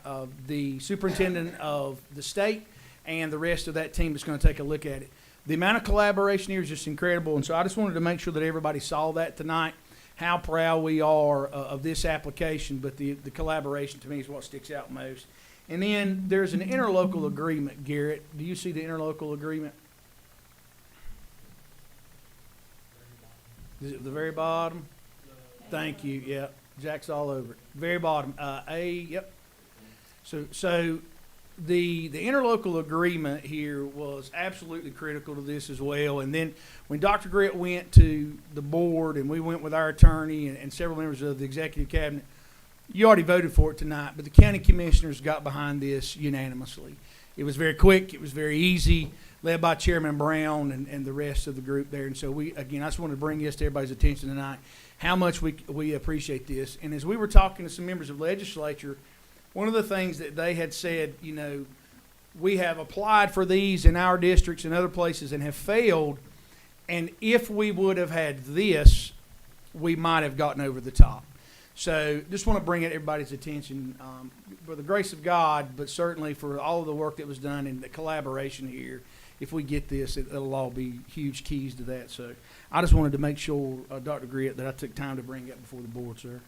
the superintendent of the state and the rest of that team that's going to take a look at it. The amount of collaboration here is just incredible, and so I just wanted to make sure that everybody saw that tonight, how proud we are of this application, but the collaboration to me is what sticks out most. And then there's an interlocal agreement, Garrett. Do you see the interlocal agreement? Is it at the very bottom? Thank you, yep. Jack's all over it. Very bottom, yep. So the interlocal agreement here was absolutely critical to this as well. And then when Dr. Gritt went to the board and we went with our attorney and several members of the executive cabinet, you already voted for it tonight, but the county commissioners got behind this unanimously. It was very quick. It was very easy, led by Chairman Brown and the rest of the group there. And so I just wanted to bring this to everybody's attention tonight, how much we appreciate this. And as we were talking to some members of legislature, one of the things that they had said, we have applied for these in our districts and other places and have failed, and if we would have had this, we might have gotten over the top. So just want to bring it to everybody's attention for the grace of God, but certainly for all of the work that was done and the collaboration here. If we get this, it'll all be huge keys to that. So I just wanted to make sure, Dr. Gritt, that I took time to bring it before the board, sir.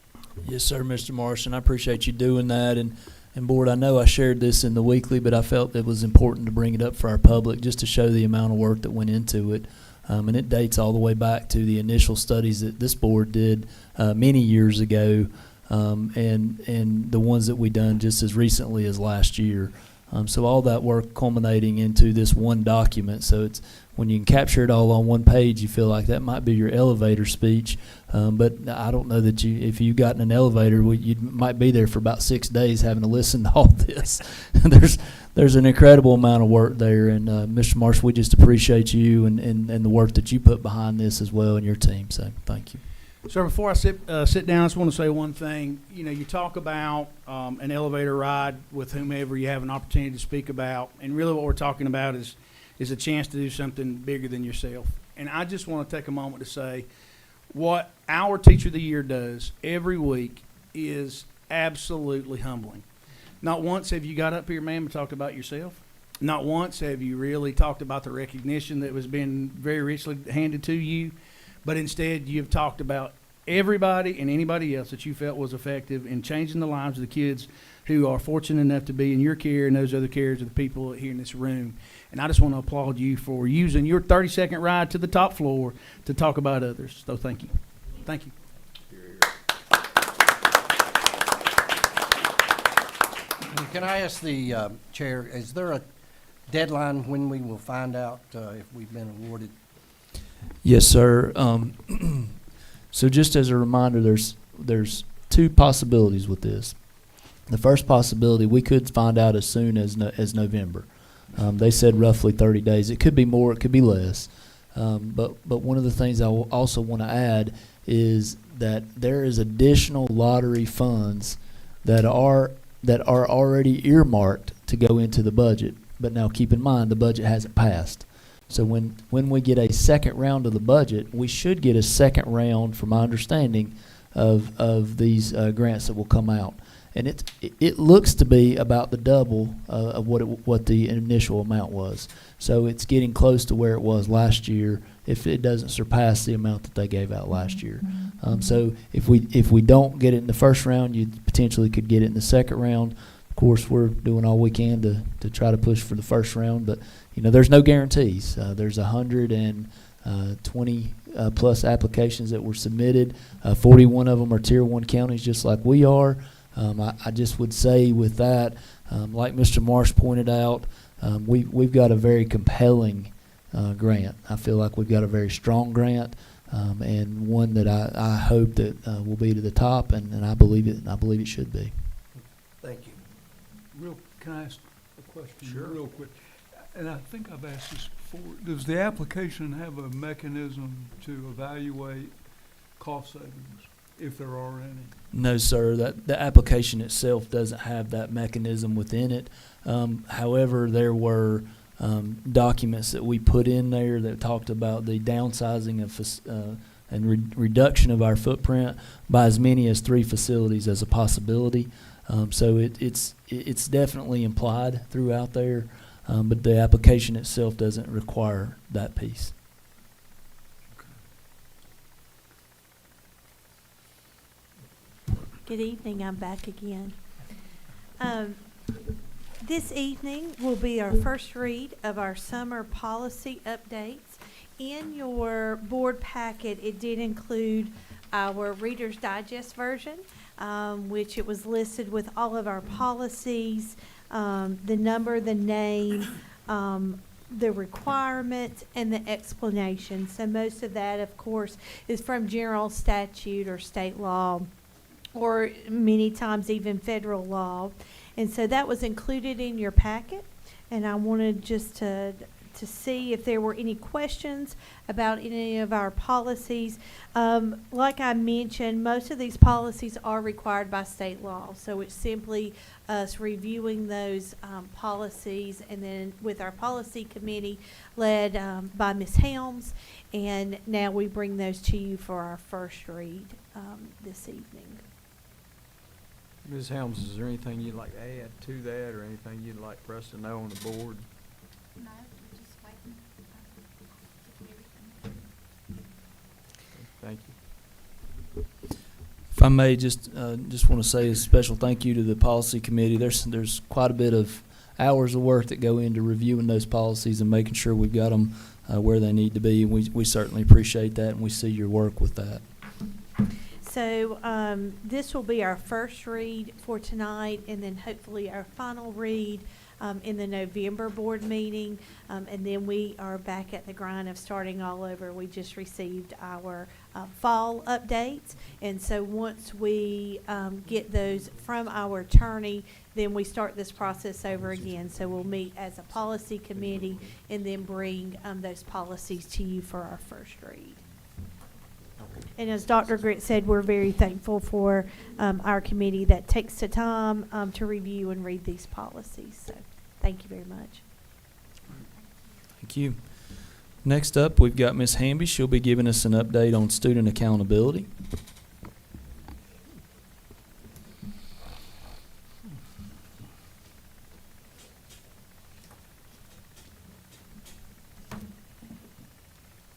Yes, sir, Mr. Morrison. I appreciate you doing that. And board, I know I shared this in the weekly, but I felt it was important to bring it up for our public just to show the amount of work that went into it. And it dates all the way back to the initial studies that this board did many years ago, and the ones that we done just as recently as last year. So all that work culminating into this one document. So it's when you can capture it all on one page, you feel like that might be your elevator speech. But I don't know that if you got in an elevator, you might be there for about 6 days having to listen to all this. There's an incredible amount of work there. And Mr. Marsh, we just appreciate you and the work that you put behind this as well and your team. So thank you. Sir, before I sit down, I just want to say one thing. You talk about an elevator ride with whomever you have an opportunity to speak about, and really what we're talking about is a chance to do something bigger than yourself. And I just want to take a moment to say, what our Teacher of the Year does every week is absolutely humbling. Not once have you got up here, ma'am, and talked about yourself. Not once have you really talked about the recognition that was being very richly handed to you, but instead you've talked about everybody and anybody else that you felt was effective in changing the lives of the kids who are fortunate enough to be in your care and those other cares of the people here in this room. And I just want to applaud you for using your 30-second ride to the top floor to talk about others. So thank you. Thank you. Can I ask the chair, is there a deadline when we will find out if we've been awarded? Yes, sir. So just as a reminder, there's two possibilities with this. The first possibility, we could find out as soon as November. They said roughly 30 days. It could be more, it could be less. But one of the things I also want to add is that there is additional lottery funds that are already earmarked to go into the budget. But now keep in mind, the budget hasn't passed. So when we get a second round of the budget, we should get a second round, from my understanding, of these grants that will come out. And it looks to be about the double of what the initial amount was. So it's getting close to where it was last year, if it doesn't surpass the amount that they gave out last year. So if we don't get it in the first round, you potentially could get it in the second round. Of course, we're doing all we can to try to push for the first round, but there's no guarantees. There's 120 plus applications that were submitted. 41 of them are Tier 1 counties, just like we are. I just would say with that, like Mr. Marsh pointed out, we've got a very compelling grant. I feel like we've got a very strong grant, and one that I hope that will be to the top, and I believe it. I believe it should be. Thank you. Can I ask a question? Sure. Real quick. And I think I've asked this before. Does the application have a mechanism to evaluate cost savings, if there are any? No, sir. The application itself doesn't have that mechanism within it. However, there were documents that we put in there that talked about the downsizing of and reduction of our footprint by as many as 3 facilities as a possibility. So it's definitely implied throughout there, but the application itself doesn't require that piece. Good evening, I'm back again. This evening will be our first read of our summer policy updates. In your board packet, it did include our Reader's Digest version, which it was listed with all of our policies, the number, the name, the requirements, and the explanation. So most of that, of course, is from general statute or state law, or many times even federal law. And so that was included in your packet, and I wanted just to see if there were any questions about any of our policies. Like I mentioned, most of these policies are required by state law, so it's simply us reviewing those policies, and then with our policy committee led by Ms. Helms, and now we bring those to you for our first read this evening. Ms. Helms, is there anything you'd like to add to that, or anything you'd like for us to know on the board? No, we're just waiting to get everything. Thank you. If I may, just want to say a special thank you to the policy committee. There's quite a bit of hours of work that go into reviewing those policies and making sure we've got them where they need to be, and we certainly appreciate that, and we see your work with that. So this will be our first read for tonight, and then hopefully our final read in the November board meeting, and then we are back at the grind of starting all over. We just received our fall updates, and so once we get those from our attorney, then we start this process over again. So we'll meet as a policy committee and then bring those policies to you for our first read. And as Dr. Grit said, we're very thankful for our committee that takes the time to review and read these policies. So thank you very much. Thank you. Next up, we've got Ms. Hamby. She'll be giving us an update on student accountability.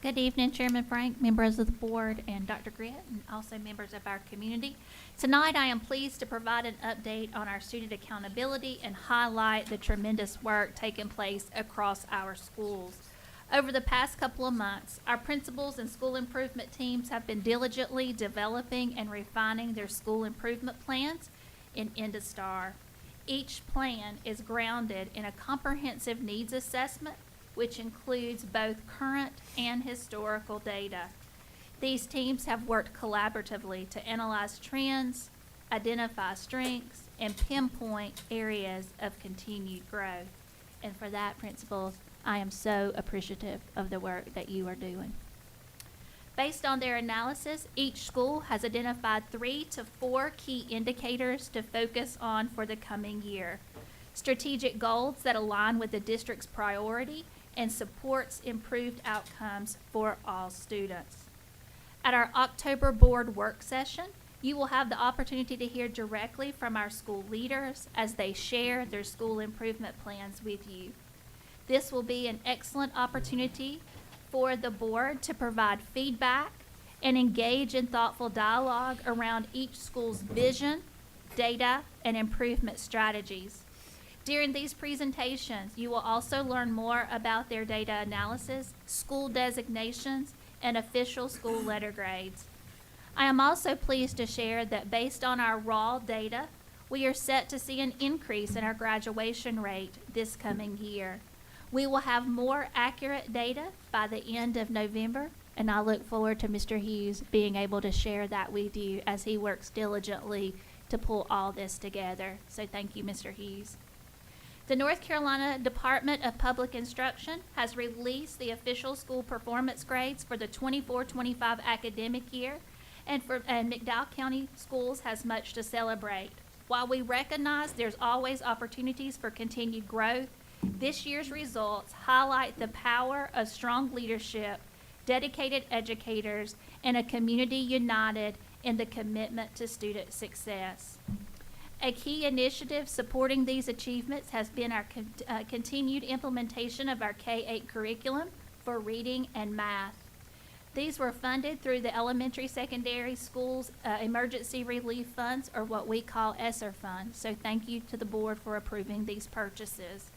Good evening, Chairman Frank, members of the board, and Dr. Gritt, and also members of our community. Tonight, I am pleased to provide an update on our student accountability and highlight the tremendous work taking place across our schools. Over the past couple of months, our principals and school improvement teams have been diligently developing and refining their school improvement plans in IndaStar. Each plan is grounded in a comprehensive needs assessment, which includes both current and historical data. These teams have worked collaboratively to analyze trends, identify strengths, and pinpoint areas of continued growth. And for that, principals, I am so appreciative of the work that you are doing. Based on their analysis, each school has identified 3 to 4 key indicators to focus on for the coming year. Strategic goals that align with the district's priority and supports improved outcomes for all students. At our October board work session, you will have the opportunity to hear directly from our school leaders as they share their school improvement plans with you. This will be an excellent opportunity for the board to provide feedback and engage in thoughtful dialogue around each school's vision, data, and improvement strategies. During these presentations, you will also learn more about their data analysis, school designations, and official school letter grades. I am also pleased to share that based on our raw data, we are set to see an increase in our graduation rate this coming year. We will have more accurate data by the end of November, and I look forward to Mr. Hughes being able to share that with you as he works diligently to pull all this together. So thank you, Mr. Hughes. The North Carolina Department of Public Instruction has released the official school performance grades for the 24-25 academic year, and McDowell County Schools has much to celebrate. While we recognize there's always opportunities for continued growth, this year's results highlight the power of strong leadership, dedicated educators, and a community united in the commitment to student success. A key initiative supporting these achievements has been our continued implementation of our K-8 curriculum for reading and math. These were funded through the Elementary Secondary Schools Emergency Relief Funds, or what we call ESSER funds. So thank you to the board for approving these purchases.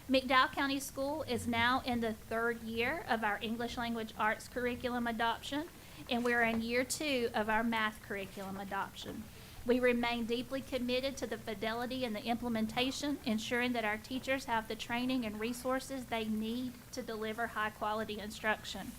McDowell County School is now in the 3rd year of our English Language Arts curriculum adoption, and we're in year 2 of our math curriculum adoption. We remain deeply committed to the fidelity and the implementation, ensuring that our teachers have the training and resources they need to deliver high-quality instruction.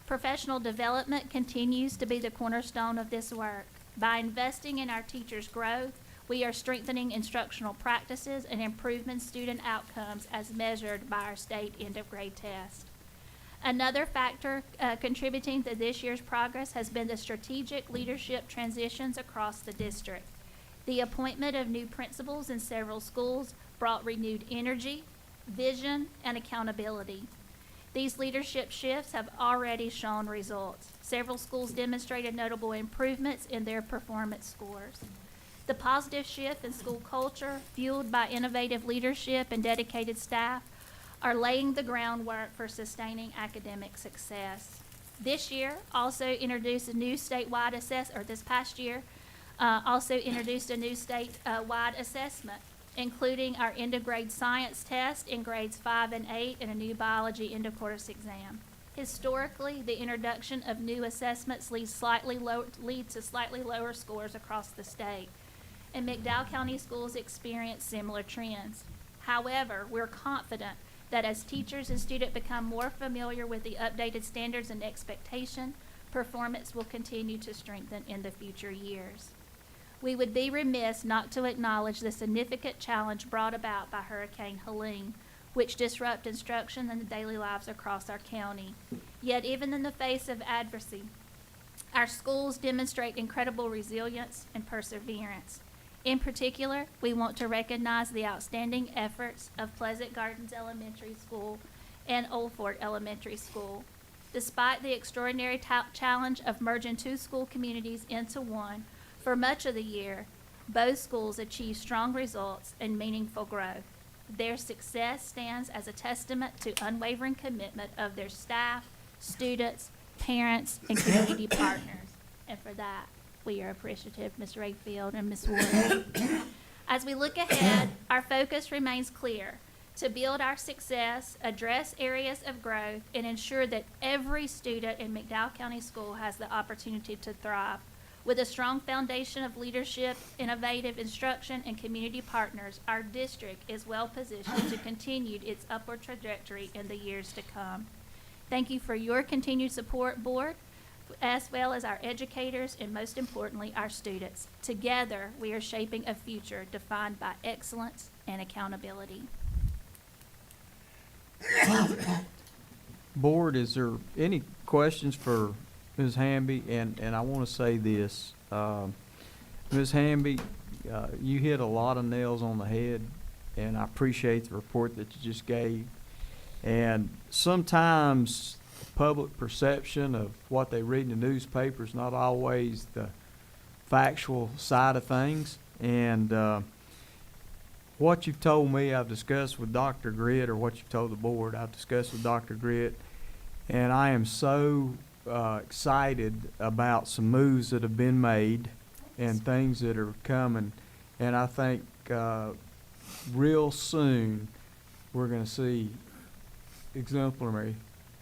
Professional development continues to be the cornerstone of this work. By investing in our teachers' growth, we are strengthening instructional practices and improving student outcomes as measured by our state end-of-grade test. Another factor contributing to this year's progress has been the strategic leadership transitions across the district. The appointment of new principals in several schools brought renewed energy, vision, and accountability. These leadership shifts have already shown results. Several schools demonstrated notable improvements in their performance scores. The positive shift in school culture, fueled by innovative leadership and dedicated staff, are laying the groundwork for sustaining academic success. This year also introduced a new statewide this past year also introduced a new statewide assessment, including our end-of-grade science test in grades 5 and 8 and a new biology end-of-course exam. Historically, the introduction of new assessments leads to slightly lower scores across the state, and McDowell County Schools experience similar trends. However, we're confident that as teachers and students become more familiar with the updated standards and expectation, performance will continue to strengthen in the future years. We would be remiss not to acknowledge the significant challenge brought about by Hurricane Helene, which disrupt instruction and the daily lives across our county. Yet even in the face of adversity, our schools demonstrate incredible resilience and perseverance. In particular, we want to recognize the outstanding efforts of Pleasant Gardens Elementary School and Old Fort Elementary School. Despite the extraordinary challenge of merging two school communities into one, for much of the year, both schools achieved strong results and meaningful growth. Their success stands as a testament to unwavering commitment of their staff, students, parents, and community partners. And for that, we are appreciative, Ms. Rayfield and Ms. Wood. As we look ahead, our focus remains clear: to build our success, address areas of growth, and ensure that every student in McDowell County School has the opportunity to thrive. With a strong foundation of leadership, innovative instruction, and community partners, our district is well positioned to continue its upward trajectory in the years to come. Thank you for your continued support, Board, as well as our educators and, most importantly, our students. Together, we are shaping a future defined by excellence and accountability. Board, is there any questions for Ms. Hamby? And I want to say this, Ms. Hamby, you hit a lot of nails on the head, and I appreciate the report that you just gave. And sometimes the public perception of what they read in the newspaper is not always the factual side of things. And what you've told me, I've discussed with Dr. Grit, or what you've told the board, I've discussed with Dr. Grit, and I am so excited about some moves that have been made and things that are coming. And I think real soon we're going to see exemplary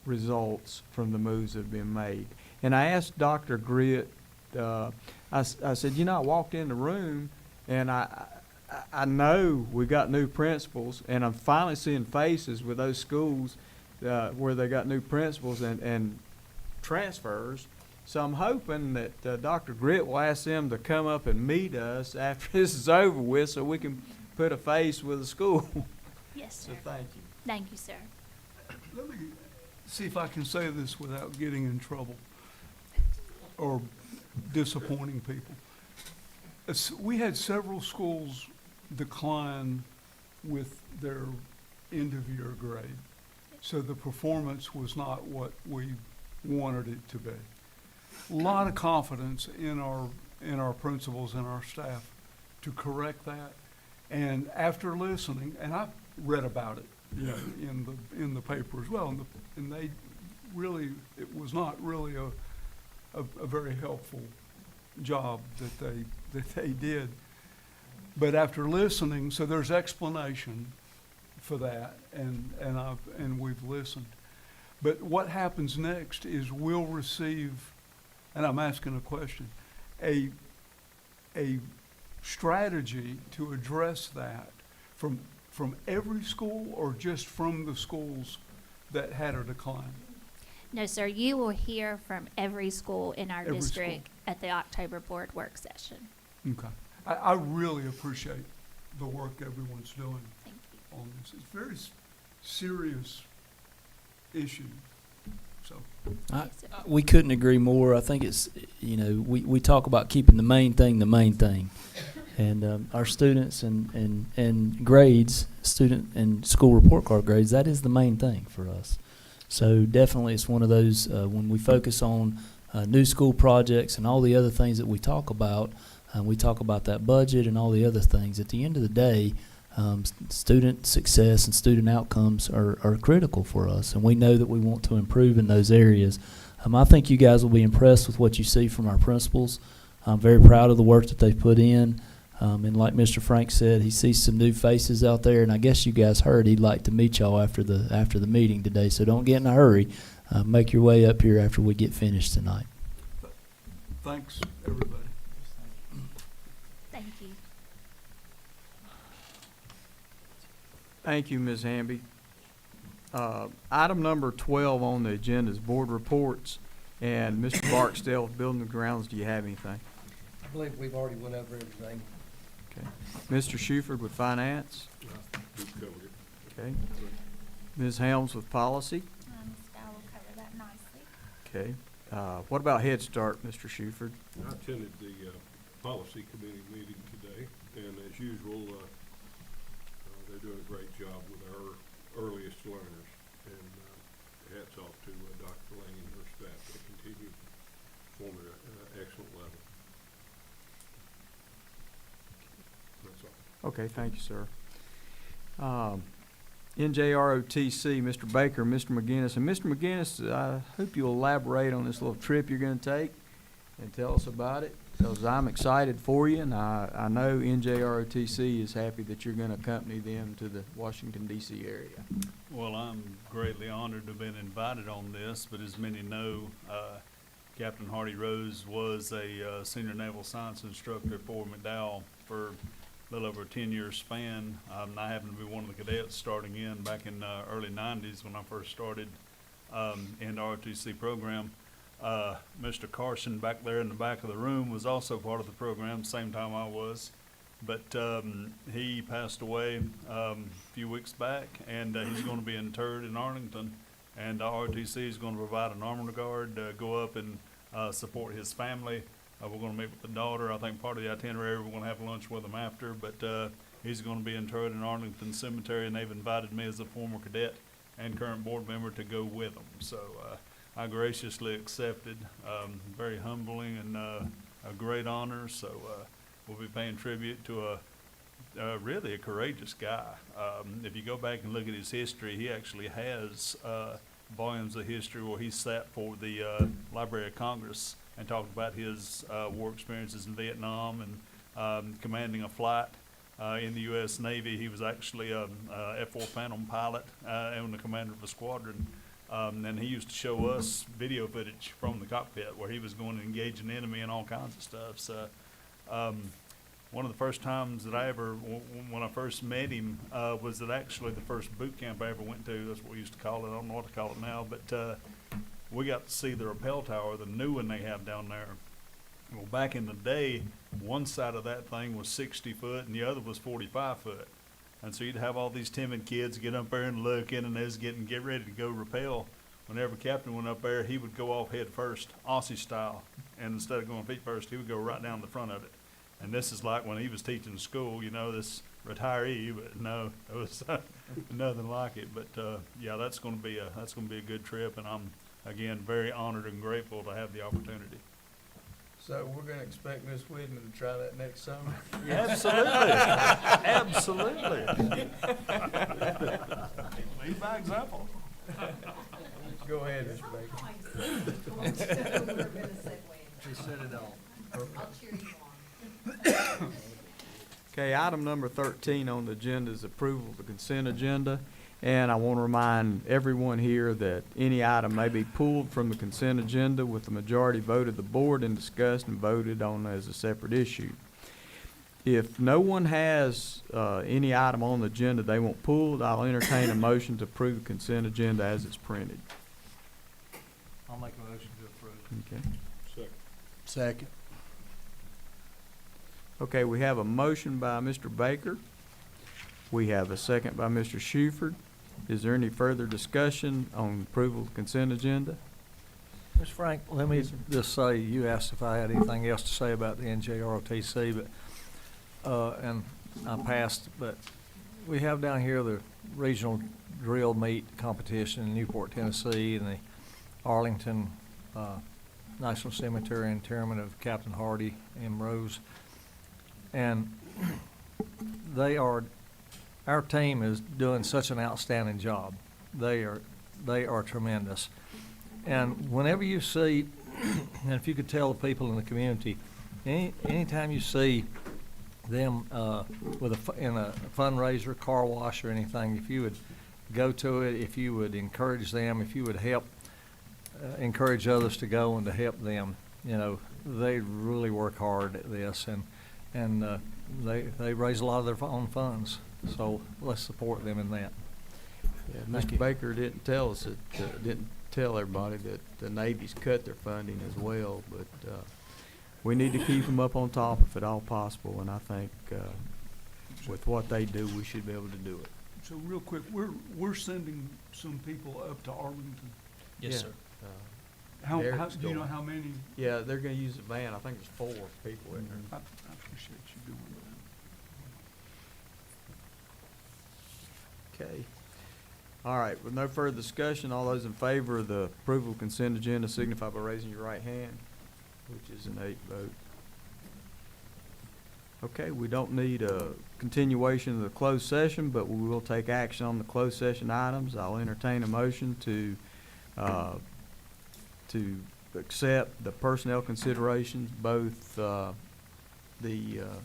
results from the moves that have been made. And I asked Dr. Grit, I said, you know, I walked in the room and I know we got new principals, and I'm finally seeing faces with those schools where they got new principals and transfers. So I'm hoping that Dr. Grit will ask them to come up and meet us after this is over with, so we can put a face with the school. Yes, sir. So thank you. Thank you, sir. Let me see if I can say this without getting in trouble or disappointing people. We had several schools decline with their end-of-year grade, so the performance was not what we wanted it to be. A lot of confidence in our principals and our staff to correct that. And after listening, and I read about it, you know, in the paper as well, and they really, it was not really a very helpful job that they did. But after listening, so there's explanation for that, and we've listened. But what happens next is we'll receive, and I'm asking a question, a strategy to address that from every school, or just from the schools that had a decline? No, sir, you will hear from every school in our Every district at the October board work session. Okay. I really appreciate the work everyone's doing Thank you. on this. It's a very serious issue, so. Yes, sir. We couldn't agree more. I think it's, you know, we talk about keeping the main thing. And our students and grades, student and school report card grades, that is the main thing for us. So definitely it's one of those, when we focus on new school projects and all the other things that we talk about that budget and all the other things. At the end of the day, student success and student outcomes are critical for us, and we know that we want to improve in those areas. I think you guys will be impressed with what you see from our principals. I'm very proud of the work that they've put in. And like Mr. Frank said, he sees some new faces out there, and I guess you guys heard he'd like to meet y'all after the meeting today. So don't get in a hurry. Make your way up here after we get finished tonight. Thanks, everybody. Thank you. Thank you, Ms. Hamby. Item number 12 on the agenda is board reports. And Mr. Barksdale of Building and Grounds, do you have anything? I believe we've already went over everything. Okay. Mr. Shuford with Finance? We've covered it. Okay. Ms. Helms with Policy? Ms. Dowell will cover that nicely. Okay. What about Head Start, Mr. Shuford? I attended the policy committee meeting today, and as usual, they're doing a great job with our earliest learners. And Okay, thank you, sir. NJROTC, Mr. Baker, Mr. McGinnis. And Mr. McGinnis, I hope you'll elaborate on this little trip you're going to take and tell us about it, because I'm excited for you, and I know NJROTC is happy that you're going to accompany them to the Washington, D.C. area. Well, I'm greatly honored to have been invited on this, but as many know, Captain Hardy Rose was a senior naval science instructor for McDowell for a little over a 10-year span. I happen to be one of the cadets starting in back in early 90s when I first started in the ROTC program. Mr. Carson back there in the back of the room was also part of the program, same time I was. But he passed away a few weeks back, and he's going to be interred in Arlington. And ROTC is going to provide an armor guard to go up and support his family. We're going to meet with the daughter. I think part of the itinerary, we're going to have lunch with him after. But he's going to be interred in Arlington Cemetery, and they've invited me as a former cadet and current board member to go with them. So I graciously accepted. Very humbling and a great honor. So we'll be paying tribute to really a courageous guy. If you go back and look at his history, he actually has volumes of history where he sat for the Library of Congress and talked about his war experiences in Vietnam and commanding a flight in the U.S. Navy. He was actually a F-4 Phantom pilot and the commander of a squadron. And he used to show us video footage from the cockpit where he was going to engage an enemy and all kinds of stuff. So one of the first times that I ever, when I first met him, was at actually the first boot camp I ever went to. That's what we used to call it. I don't know what to call it now, but we got to see the rappel tower, the new one they have down there. Well, back in the day, one side of that thing was 60 foot and the other was 45 foot. And so you'd have all these timid kids get up there and look in, and they was get ready to go rappel. Whenever Captain went up there, he would go off head first, Aussie style. And instead of going feet first, he would go right down the front of it. And this is like when he was teaching school, you know, this retiree, but no, it was nothing like it. But yeah, that's going to be a good trip, and I'm again very honored and grateful to have the opportunity. So we're gonna expect Miss Widman to try that next summer? Yeah, absolutely, absolutely. Lead by example. Go ahead, Mr. Baker. She said it all. Okay, item number 13 on the agenda is approval of the consent agenda. And I want to remind everyone here that any item may be pulled from the consent agenda with the majority vote of the board and discussed and voted on as a separate issue. If no one has any item on the agenda they want pulled, I'll entertain a motion to approve the consent agenda as it's printed. I'll make a motion to approve. Okay. Second. Okay, we have a motion by Mr. Baker. We have a second by Mr. Shuford. Is there any further discussion on approval of the consent agenda? Mr. Frank, let me just say, you asked if I had anything else to say about the NJROTC, but, and I passed, but we have down here the regional drill meet competition in Newport, Tennessee, and the Arlington National Cemetery interment of Captain Hardy M. Rose. And our team is doing such an outstanding job. They are tremendous. And whenever you see, and if you could tell the people in the community, anytime you see them in a fundraiser, car wash or anything, if you would go to it, if you would encourage them, if you would help encourage others to go and to help them, you know, they really work hard at this, and they raise a lot of their own funds. So let's support them in that. Yeah, Mr. Baker didn't tell us didn't tell everybody that the Navy's cut their funding as well, but we need to keep them up on top if at all possible, and I think with what they do, we should be able to do it. So real quick, we're sending some people up to Arlington. Yes, Yeah. sir. How, Eric's do you know going. how many? Yeah, they're going to use a van. I think there's 4 people in there. I appreciate you doing that. Okay. All right, with no further discussion, all those in favor of the approval of consent agenda signify by raising your right hand, which is an 8 vote. Okay, we don't need a continuation of the closed session, but we will take action on the closed session items. I'll entertain a motion to accept the personnel considerations, both the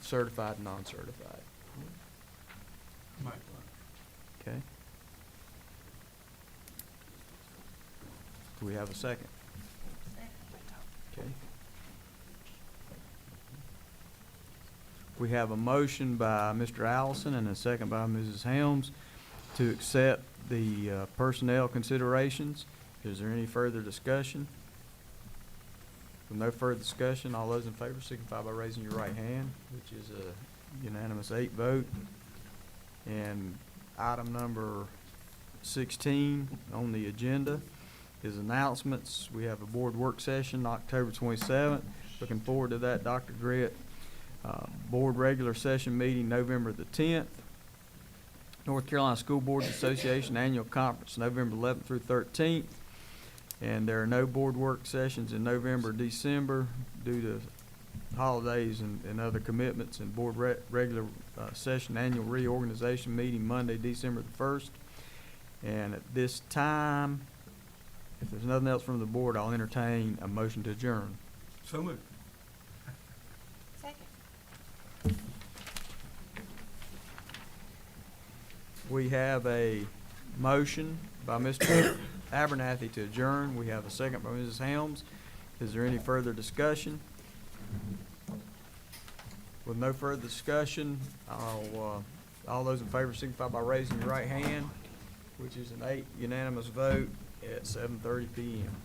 certified and non-certified. Okay. Do we have a second? Okay. We have a motion by Mr. Allison and a second by Mrs. Helms to accept the personnel considerations. Is there any further discussion? With no further discussion, all those in favor signify by raising your right hand, which is a unanimous 8 vote. And item number 16 on the agenda is announcements. We have a board work session October 27th. Looking forward to that, Dr. Grit. Board regular session meeting November the 10th. North Carolina School Boards Association Annual Conference November 11th through 13th. And there are no board work sessions in November or December due to holidays and other commitments. And board regular session annual reorganization meeting Monday, December the 1st. And at this time, if there's nothing else from the board, I'll entertain a motion to adjourn. So moved. Second. We have a motion by Mr. Abernathy to adjourn. We have a second by Mrs. Helms. Is there any further discussion? With no further discussion, all those in favor signify by raising your right hand, which is an 8 unanimous vote at 7:30 p.m.